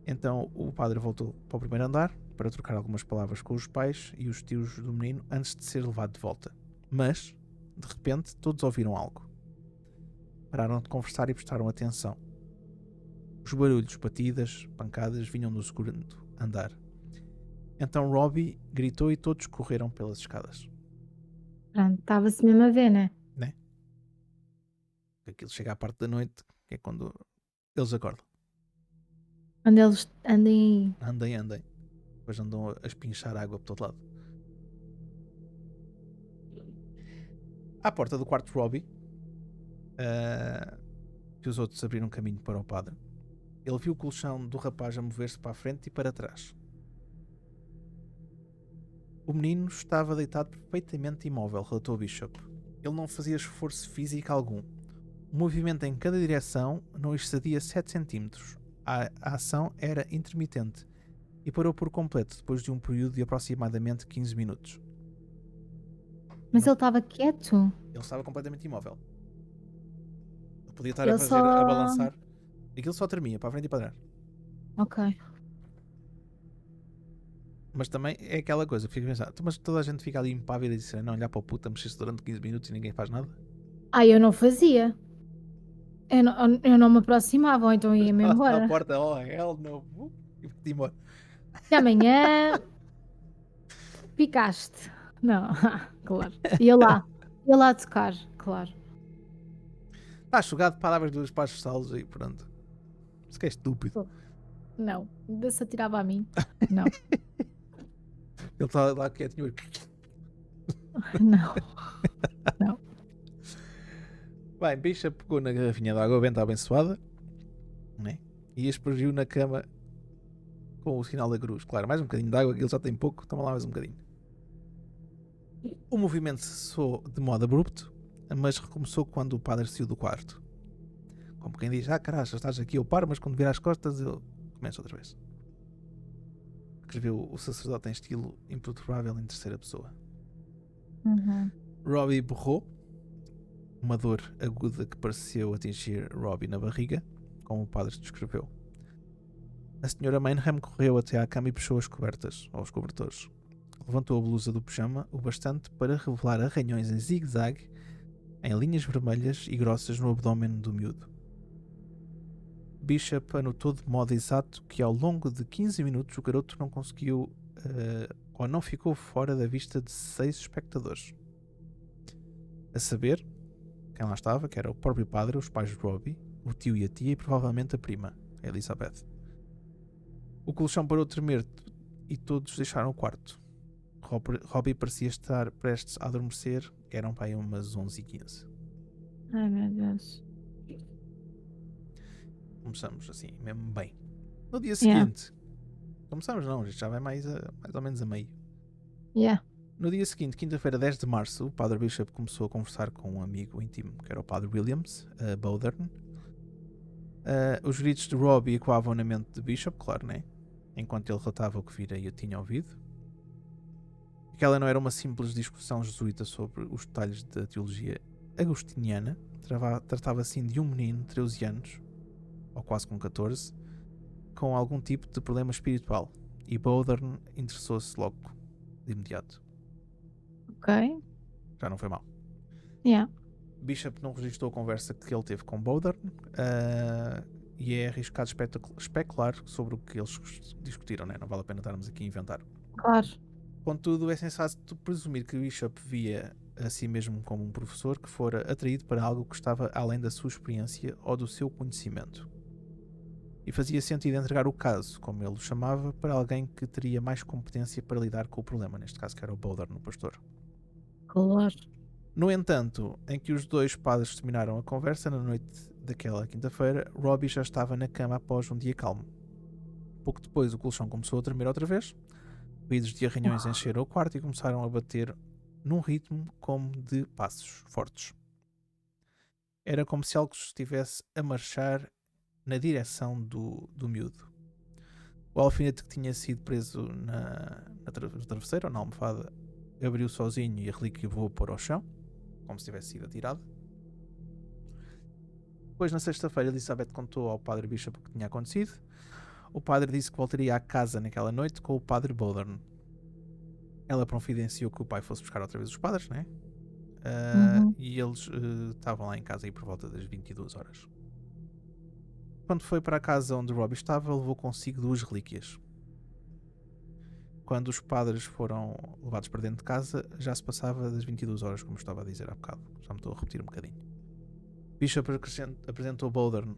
Então o padre voltou para o primeiro andar para trocar algumas palavras com os pais e os tios do menino antes de ser levado de volta. Mas, de repente, todos ouviram algo. Pararam de conversar e prestaram atenção. Os barulhos, batidas, pancadas vinham do segundo andar. Então Robbie gritou e todos correram pelas escadas. Pronto, estava-se mesmo a ver, né? Aquilo chega à parte da noite, que é quando eles acordam. Quando eles andem. Andem. Depois andam a espinchar água por todo lado. À porta do quarto de Robbie, que os outros abriram caminho para o padre, ele viu o colchão do rapaz a mover-se para a frente e para trás. O menino estava deitado perfeitamente imóvel, relatou Bishop. Ele não fazia esforço físico algum. O movimento em cada direção não excedia 7 cm. A ação era intermitente e parou por completo depois de um período de aproximadamente 15 minutos. Mas ele estava quieto? Ele estava completamente imóvel. Ele podia estar Ele a balançar. Aquilo só tremia para a frente e para trás. Ok. Mas também é aquela coisa, fico a pensar, mas toda a gente fica ali impávida e diz, não, olhar para o puta, mexer-se durante 15 minutos e ninguém faz nada. Eu não fazia. Eu não me aproximava, ou então ia-me embora. À porta, hell no. E fui-te embora. E amanhã picaste. Não, claro. Ia lá tocar, claro. Está jogado de palavras dos pais salos e pronto. Isso que é estúpido. Não, ainda se atirava a mim. Não. Ele está lá quietinho. Não. Bem, Bishop pegou na garrafinha de água benta abençoada, né? E aspergiu na cama com o sinal da cruz. Claro, mais um bocadinho de água, que ele já tem pouco, toma lá mais um bocadinho. O movimento cessou de modo abrupto, mas recomeçou quando o padre saiu do quarto. Como quem diz, caralho, já estás aqui, eu paro, mas quando virar as costas eu começo outra vez. Escreveu o sacerdote em estilo imperturbável em terceira pessoa. Robbie berrou, uma dor aguda que pareceu atingir Robbie na barriga, como o padre descreveu. A senhora Mainham correu até à cama e puxou as cobertas, ou os cobertores. Levantou a blusa do pijama o bastante para revelar arranhões em zigue-zague, em linhas vermelhas e grossas no abdômen do miúdo. Bishop anotou de modo exato que ao longo de 15 minutos o garoto não conseguiu ou não ficou fora da vista de 6 espectadores. A saber, quem lá estava, que era o próprio padre, os pais de Robbie, o tio e a tia e provavelmente a prima, a Elizabeth. O colchão parou de tremer e todos deixaram o quarto. Robbie parecia estar prestes a adormecer, eram para aí umas 11h15. Ai, meu Deus. Começamos assim, mesmo bem. No dia Yeah. seguinte, começamos não, isto já vai mais ou menos a meio. Yeah. No dia seguinte, quinta-feira, 10 de março, o Padre Bishop começou a conversar com um amigo íntimo, que era o Padre Williams, Bowdern. Os gritos de Robbie ecoavam na mente de Bishop, claro, né? Enquanto ele relatava o que vira e o tinha ouvido. Aquela não era uma simples discussão jesuíta sobre os detalhes da teologia agostiniana. Tratava assim de um menino de 13 anos, ou quase com 14, com algum tipo de problema espiritual. E Bowdern interessou-se logo, de imediato. Ok. Já não foi mal. Yeah. Bishop não registrou a conversa que ele teve com Bowdern e é arriscado especular sobre o que eles discutiram, né? Não vale a pena estarmos aqui a inventar. Claro. Contudo, é sensato presumir que Bishop via a si mesmo como um professor que fora atraído para algo que estava além da sua experiência ou do seu conhecimento. E fazia sentido entregar o caso, como ele o chamava, para alguém que teria mais competência para lidar com o problema, neste caso que era o Bowdern, o pastor. Claro. No entanto, em que os dois padres terminaram a conversa na noite daquela quinta-feira, Robbie já estava na cama após um dia calmo. Pouco depois o colchão começou a tremer outra vez, ruídos de arranhões encheram o quarto e começaram a bater num ritmo como de passos fortes. Era como se algo estivesse a marchar na direção do miúdo. O alfinete que tinha sido preso na travesseira ou na almofada abriu sozinho e a relíquia voou para o chão, como se tivesse sido atirado. Depois, na sexta-feira, Elizabeth contou ao padre Bishop o que tinha acontecido. O padre disse que voltaria à casa naquela noite com o padre Bowdern. Ela providenciou que o pai fosse buscar outra vez os padres, né? E eles estavam lá em casa aí por volta das 22 horas. Quando foi para a casa onde Robbie estava, levou consigo 2 relíquias. Quando os padres foram levados para dentro de casa, já se passava das 22 horas, como estava a dizer há bocado. Já me estou a repetir um bocadinho. Bishop apresentou Bowdern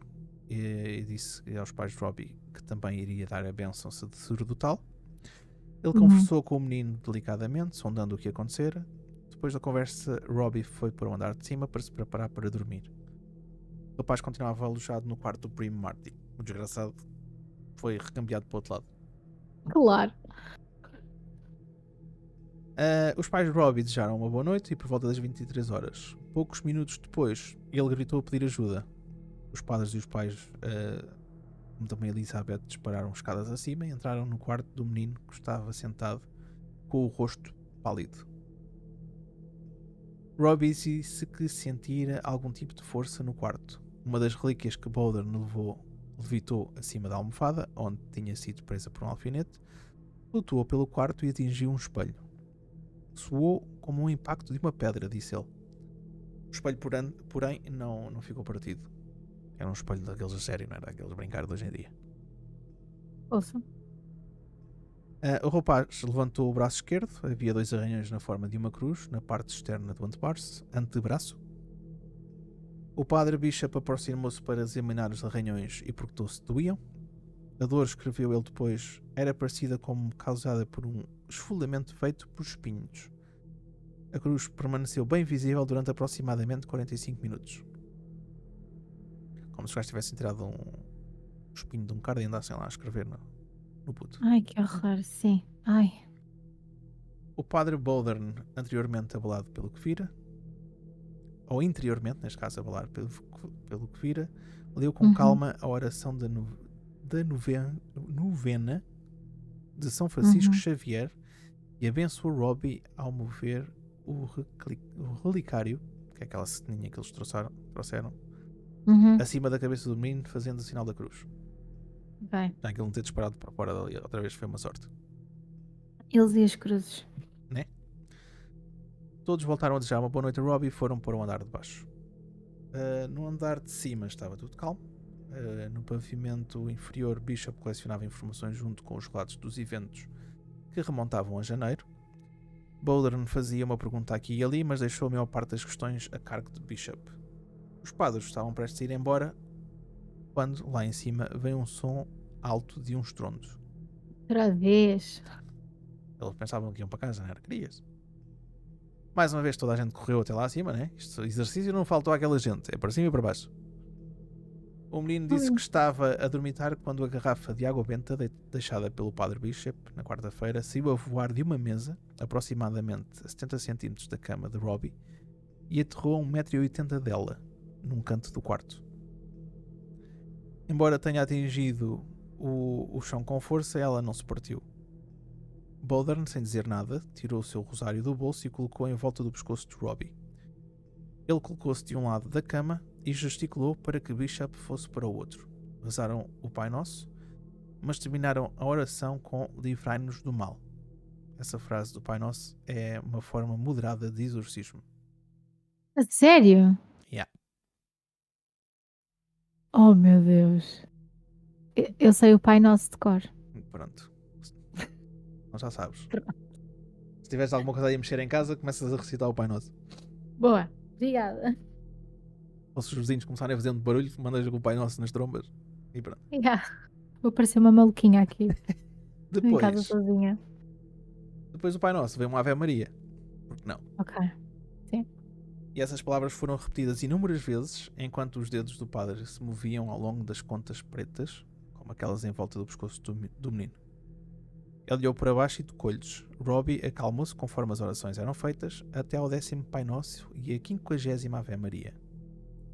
e disse aos pais de Robbie que também iria dar a bênção se do tal. Ele conversou com o menino delicadamente, sondando o que ia acontecer. Depois da conversa, Robbie foi para o andar de cima para se preparar para dormir. O rapaz continuava alojado no quarto do primo Marty. O desgraçado foi recambiado para o outro lado. Claro. Os pais de Robbie desejaram uma boa noite e por volta das 23 horas. Poucos minutos depois, ele gritou a pedir ajuda. Os padres e os pais, como também Elizabeth, dispararam escadas acima e entraram no quarto do menino que estava sentado com o rosto pálido. Robbie disse que sentira algum tipo de força no quarto. Uma das relíquias que Bowdern levitou acima da almofada, onde tinha sido presa por um alfinete, flutuou pelo quarto e atingiu um espelho. Soou como um impacto de uma pedra, disse ele. O espelho, porém, não ficou partido. Era um espelho daqueles a sério, não era daqueles brincar de hoje em dia. Ouça. O rapaz levantou o braço esquerdo. Havia 2 arranhões na forma de uma cruz na parte externa do antebraço. O padre Bishop aproximou-se para examinar os arranhões e perguntou se doíam. A dor, escreveu ele depois, era parecida como causada por um esfolamento feito por espinhos. A cruz permaneceu bem visível durante aproximadamente 45 minutos. Como se já tivessem tirado um espinho de um cara e andassem lá a escrever no puto. Ai, que horror, sim. Ai. O padre Bowdern, anteriormente abalado pelo que vira, ou interiormente, neste caso abalado pelo que vira, leu com calma a oração da novena de São Francisco Xavier e abençoou Robbie ao mover o relicário, que é aquela ceninha que eles trouxeram, acima da cabeça do menino, fazendo o sinal da cruz. Ok. Aquilo não ter disparado para fora dali outra vez foi uma sorte. Eles e as cruzes. Né? Todos voltaram a desejar uma boa noite a Robbie e foram para o andar de baixo. No andar de cima estava tudo calmo. No pavimento inferior, Bishop colecionava informações junto com os relatos dos eventos que remontavam a janeiro. Bowdern fazia uma pergunta aqui e ali, mas deixou a maior parte das questões a cargo de Bishop. Os padres estavam prestes a ir embora quando, lá em cima, veio um som alto de um estrondo. Outra vez. Eles pensavam que iam para casa, não era? Querias. Mais uma vez toda a gente correu até lá acima, né? Este exercício não faltou àquela gente, é para cima e para baixo. O menino disse que estava a dormitar quando a garrafa de água benta deixada pelo Padre Bishop na quarta-feira saiu a voar de uma mesa, aproximadamente a 70 cm da cama de Robbie, e aterrou a 1,80 m dela, num canto do quarto. Embora tenha atingido o chão com força, ela não se partiu. Bowdern, sem dizer nada, tirou o seu rosário do bolso e colocou em volta do pescoço de Robbie. Ele colocou-se de um lado da cama e gesticulou para que Bishop fosse para o outro. Rezaram o Pai Nosso, mas terminaram a oração com livrai-nos do mal. Essa frase do Pai Nosso é uma forma moderada de exorcismo. A sério? Yeah. Oh meu Deus. Eu sei o Pai Nosso de cor. Pronto. Não já sabes. Se tiveres alguma coisa aí a mexer em casa, começas a recitar o Pai Nosso. Boa. Obrigada. Ou se os vizinhos começarem a fazer muito barulho, mandas o Pai Nosso nas trombas. E pronto. Yeah. Vou parecer uma maluquinha aqui. Em casa Depois sozinha. do Pai Nosso veio uma Ave Maria. Porque não? Ok. E essas palavras foram repetidas inúmeras vezes enquanto os dedos do padre se moviam ao longo das contas pretas, como aquelas em volta do pescoço do menino. Ele olhou para baixo e tocou-lhes. Robbie acalmou-se conforme as orações eram feitas, até ao 10º Pai Nosso e a 50ª Ave Maria.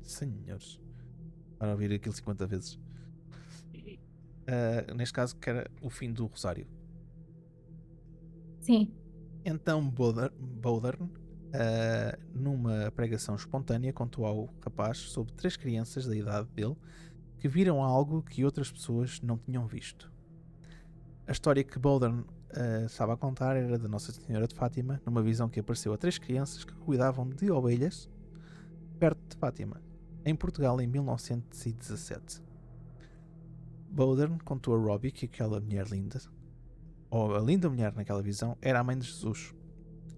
Senhores, para ouvir aquilo 50 vezes. Neste caso, que era o fim do rosário. Sim. Então Bowdern, numa pregação espontânea, contou ao rapaz sobre 3 crianças da idade dele que viram algo que outras pessoas não tinham visto. A história que Bowdern estava a contar era da Nossa Senhora de Fátima, numa visão que apareceu a 3 crianças que cuidavam de ovelhas perto de Fátima, em Portugal, em 1917. Bowdern contou a Robbie que aquela mulher linda, ou a linda mulher naquela visão, era a mãe de Jesus,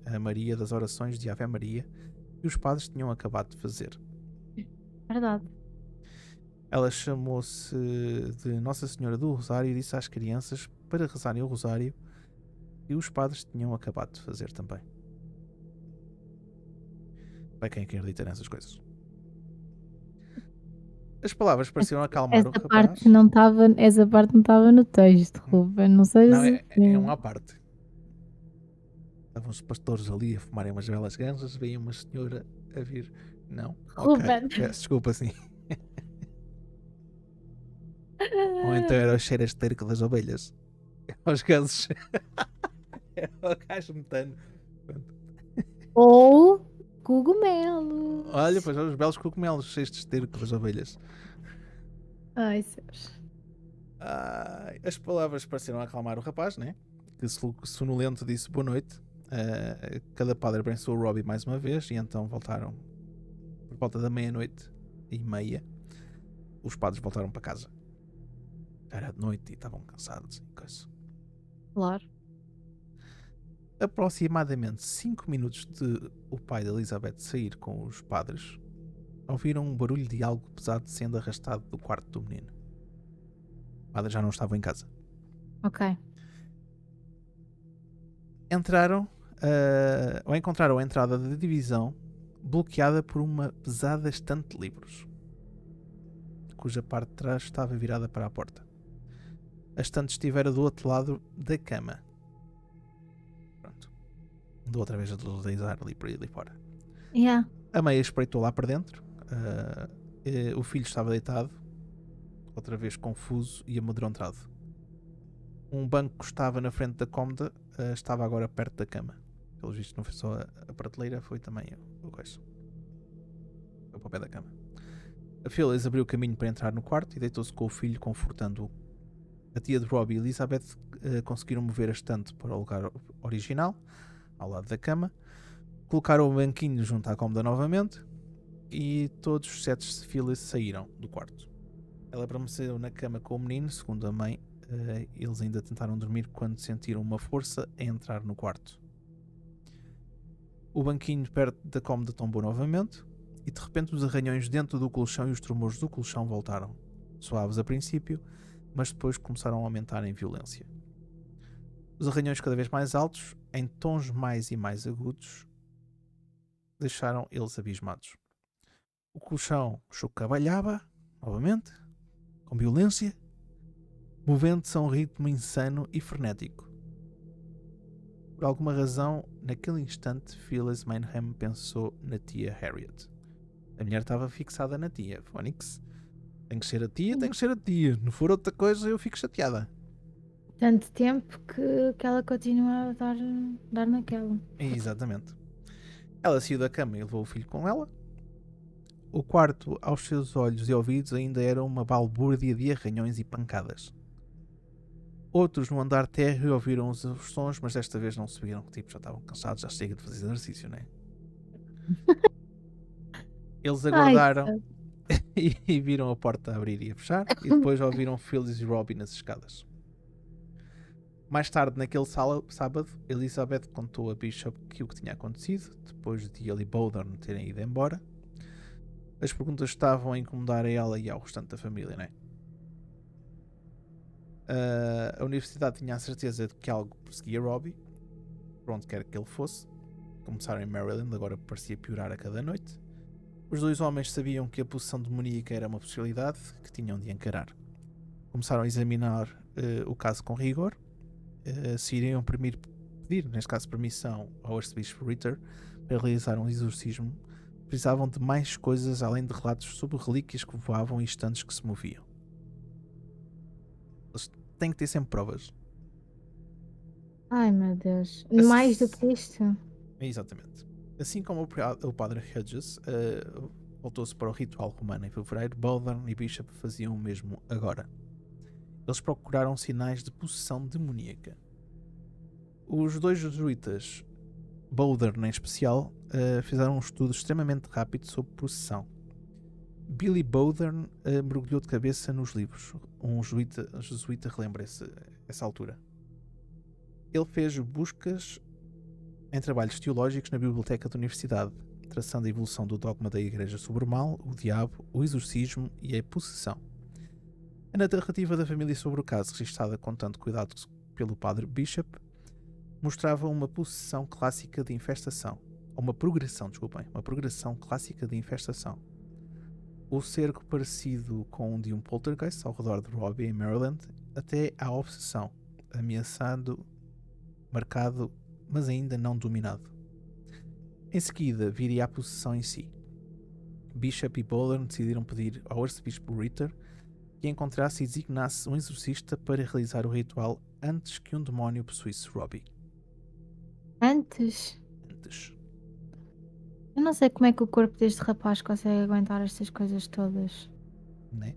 a Maria das orações de Ave Maria, que os padres tinham acabado de fazer. Verdade. Ela chamou-se de Nossa Senhora do Rosário e disse às crianças para rezarem o rosário que os padres tinham acabado de fazer também. Vai quem acredita nessas coisas. As palavras pareciam acalmar o rapaz. Essa parte não estava no texto, Ruben. Não sei Não, se. é uma à parte. Estavam os pastores ali a fumarem umas belas ganjas, veio uma senhora a vir. Não? Ruben. Ok, peço desculpa, sim. Ou então era o cheiro estérico das ovelhas. Aos gases. Era o gás metano. Ou cogumelo. Olha, pois os belos cogumelos cheios de esterco das ovelhas. Ai, Deus. As palavras pareceram acalmar o rapaz, né? Que sonolento disse boa noite. Cada padre abençoou o Robbie mais uma vez e então voltaram por volta da 00:30. Os padres voltaram para casa. Era de noite e estavam cansados e coisa. Claro. Aproximadamente 5 minutos de o pai de Elizabeth sair com os padres, ouviram um barulho de algo pesado sendo arrastado do quarto do menino. Os padres já não estavam em casa. Ok. Entraram a entrada da divisão bloqueada por uma pesada estante de livros, cuja parte de trás estava virada para a porta. A estante estivera do outro lado da cama. Pronto. Andou outra vez a deslizar ali por ali fora. Yeah. A meia espreitou lá para dentro. O filho estava deitado, outra vez confuso e amedrontado. Um banco que estava na frente da cômoda estava agora perto da cama. Pelo visto não foi só a prateleira, foi também o coiso. Foi para o pé da cama. A Phyllis abriu o caminho para entrar no quarto e deitou-se com o filho, confortando-o. A tia de Robbie e Elizabeth conseguiram mover a estante para o lugar original, ao lado da cama. Colocaram o banquinho junto à cômoda novamente e todos os 7 Phyllis saíram do quarto. Ela permaneceu na cama com o menino, segundo a mãe, Eles ainda tentaram dormir quando sentiram uma força a entrar no quarto. O banquinho perto da cômoda tombou novamente e de repente os arranhões dentro do colchão e os tremores do colchão voltaram. Suaves a princípio, mas depois começaram a aumentar em violência. Os arranhões cada vez mais altos, em tons mais e mais agudos, deixaram eles abismados. O colchão chocabalhava, novamente, com violência, movendo-se a um ritmo insano e frenético. Por alguma razão, naquele instante, Phyllis Mainham pensou na tia Harriet. A mulher estava fixada na tia. Phoenix, tem que ser a tia, tem que ser a tia. Não for outra coisa, eu fico chateada. Tanto tempo que ela continua a dar naquela. Exatamente. Ela saiu da cama e levou o filho com ela. O quarto, aos seus olhos e ouvidos, ainda era uma balbúrdia de arranhões e pancadas. Outros no andar térreo ouviram os sons, mas desta vez não subiram. Tipo, já estavam cansados, já chega de fazer exercício, né? Eles Ai, aguardaram e viram a porta abrir e a fechar, e depois ouviram Phyllis e Robbie nas escadas. Mais tarde, naquele sábado, Elizabeth contou a Bishop o que tinha acontecido, depois de ele e Bowden terem ido embora. As perguntas estavam a incomodar a ela e ao restante da família, né? A universidade tinha a certeza de que algo perseguia Robbie, por onde quer que ele fosse. Começaram em Maryland, agora parecia piorar a cada noite. Os dois homens sabiam que a possessão demoníaca era uma possibilidade que tinham de encarar. Começaram a examinar o caso com rigor. Se iriam pedir, neste caso, permissão ao arcebispo Ritter para realizar um exorcismo, precisavam de mais coisas além de relatos sobre relíquias que voavam e estantes que se moviam. Eles têm que ter sempre provas. ai meu Deus. Mais do que isto? Exatamente. Assim como o padre Hedges voltou-se para o ritual romano em fevereiro, Bowden e Bishop faziam o mesmo agora. Eles procuraram sinais de possessão demoníaca. Os dois jesuítas, Bowden em especial, fizeram um estudo extremamente rápido sobre possessão. Billy Bowden mergulhou de cabeça nos livros. Um jesuíta relembra essa altura. Ele fez buscas em trabalhos teológicos na biblioteca da universidade, traçando a evolução do dogma da Igreja sobre o mal, o diabo, o exorcismo e a possessão. A narrativa da família sobre o caso, registada com tanto cuidado pelo padre Bishop, mostrava uma possessão clássica de infestação. Uma progressão clássica de infestação. O cerco parecido com o de um poltergeist ao redor de Robbie em Maryland, até à obsessão, ameaçado, marcado, mas ainda não dominado. Em seguida, viria a possessão em si. Bishop e Bowden decidiram pedir ao arcebispo Ritter que encontrasse e designasse um exorcista para realizar o ritual antes que um demónio possuísse Robbie. Antes? Eu não sei como é que o corpo deste rapaz consegue aguentar estas coisas todas. Né?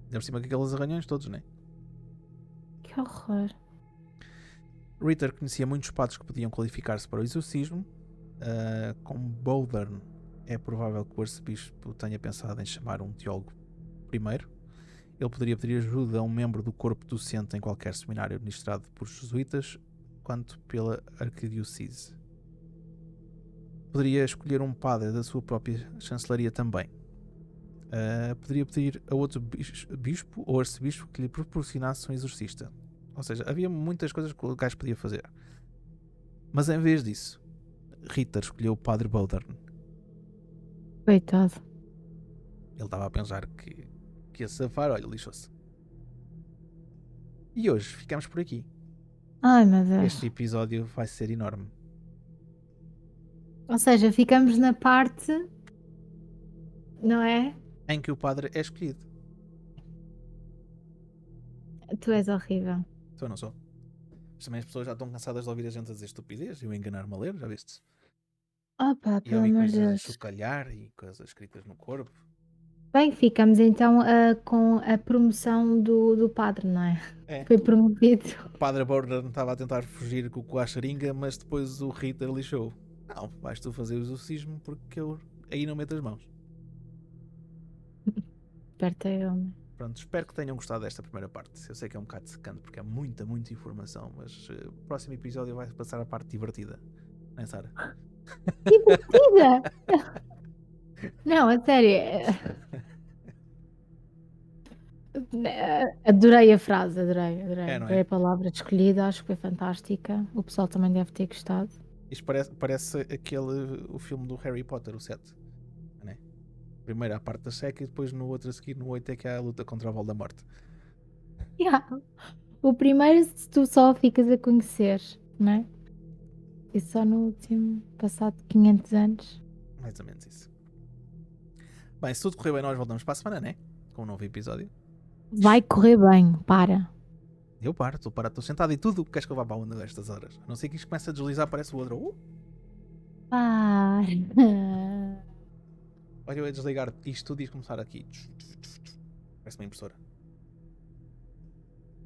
Ainda por cima com aqueles arranhões todos, né? Que horror. Ritter conhecia muitos padres que podiam qualificar-se para o exorcismo. Como Bowden, é provável que o arcebispo tenha pensado em chamar um teólogo primeiro. Ele poderia pedir ajuda a um membro do corpo docente em qualquer seminário administrado por jesuítas, quanto pela arquidiocese. Poderia escolher um padre da sua própria chancelaria também. Poderia pedir a outro bispo ou arcebispo que lhe proporcionasse um exorcista. Ou seja, havia muitas coisas que o gajo podia fazer. Mas em vez disso, Ritter escolheu o padre Bowden. Coitado. Ele estava a pensar que ia safar, olha, lixou-se. E hoje ficamos por aqui. Ai meu Deus. Este episódio vai ser enorme. Ou seja, ficamos na parte, não é? Em que o padre é escolhido. Tu és horrível. Então não sou. Mas também as pessoas já estão cansadas de ouvir a gente a dizer estupidez e eu enganar-me a ler, já viste? Opa, E pelo ouvir amor de coisas a Deus. chocalhar e coisas escritas no corpo. Bem, ficamos então com a promoção do padre, não é? É. Foi promovido. O padre Bowden estava a tentar fugir com a xeringa, mas depois o Ritter lixou. Não, vais tu fazer o exorcismo porque eu aí não meto as mãos. Esperta ele. Pronto, espero que tenham gostado desta primeira parte. Eu sei que é um bocado secante porque é muita informação, mas o próximo episódio vai passar a parte divertida. Não é, Sara? Divertida! Não, a sério. Adorei a frase, adorei. É, não Adorei é? a palavra escolhida, acho que foi fantástica. O pessoal também deve ter gostado. Isto parece o filme do Harry Potter, o 7. Não é? Primeiro a parte da seca e depois no outro a seguir, no 8 é que há a luta contra o Voldemort. Yeah. O primeiro tu só ficas a conhecer, não é? E só no último, passado 500 anos. Mais ou menos isso. Bem, se tudo correr bem, nós voltamos para a semana, né? Com um novo episódio. Vai correr bem, para. Eu paro, estou sentado e tudo. Queres que eu vá para onde nestas horas? A não ser que isto comece a deslizar, parece o outro. Para. Olha, eu ia desligar isto tudo e ia começar aqui. Parece uma impressora.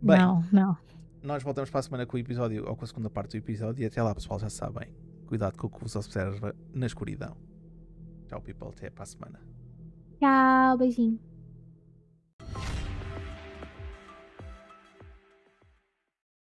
Bem, Não. nós voltamos para a semana com o episódio, ou com a segunda parte do episódio, e até lá, pessoal, já sabem. Cuidado com o que vos observa na escuridão. Tchau, people, até para a semana. Tchau, beijinho.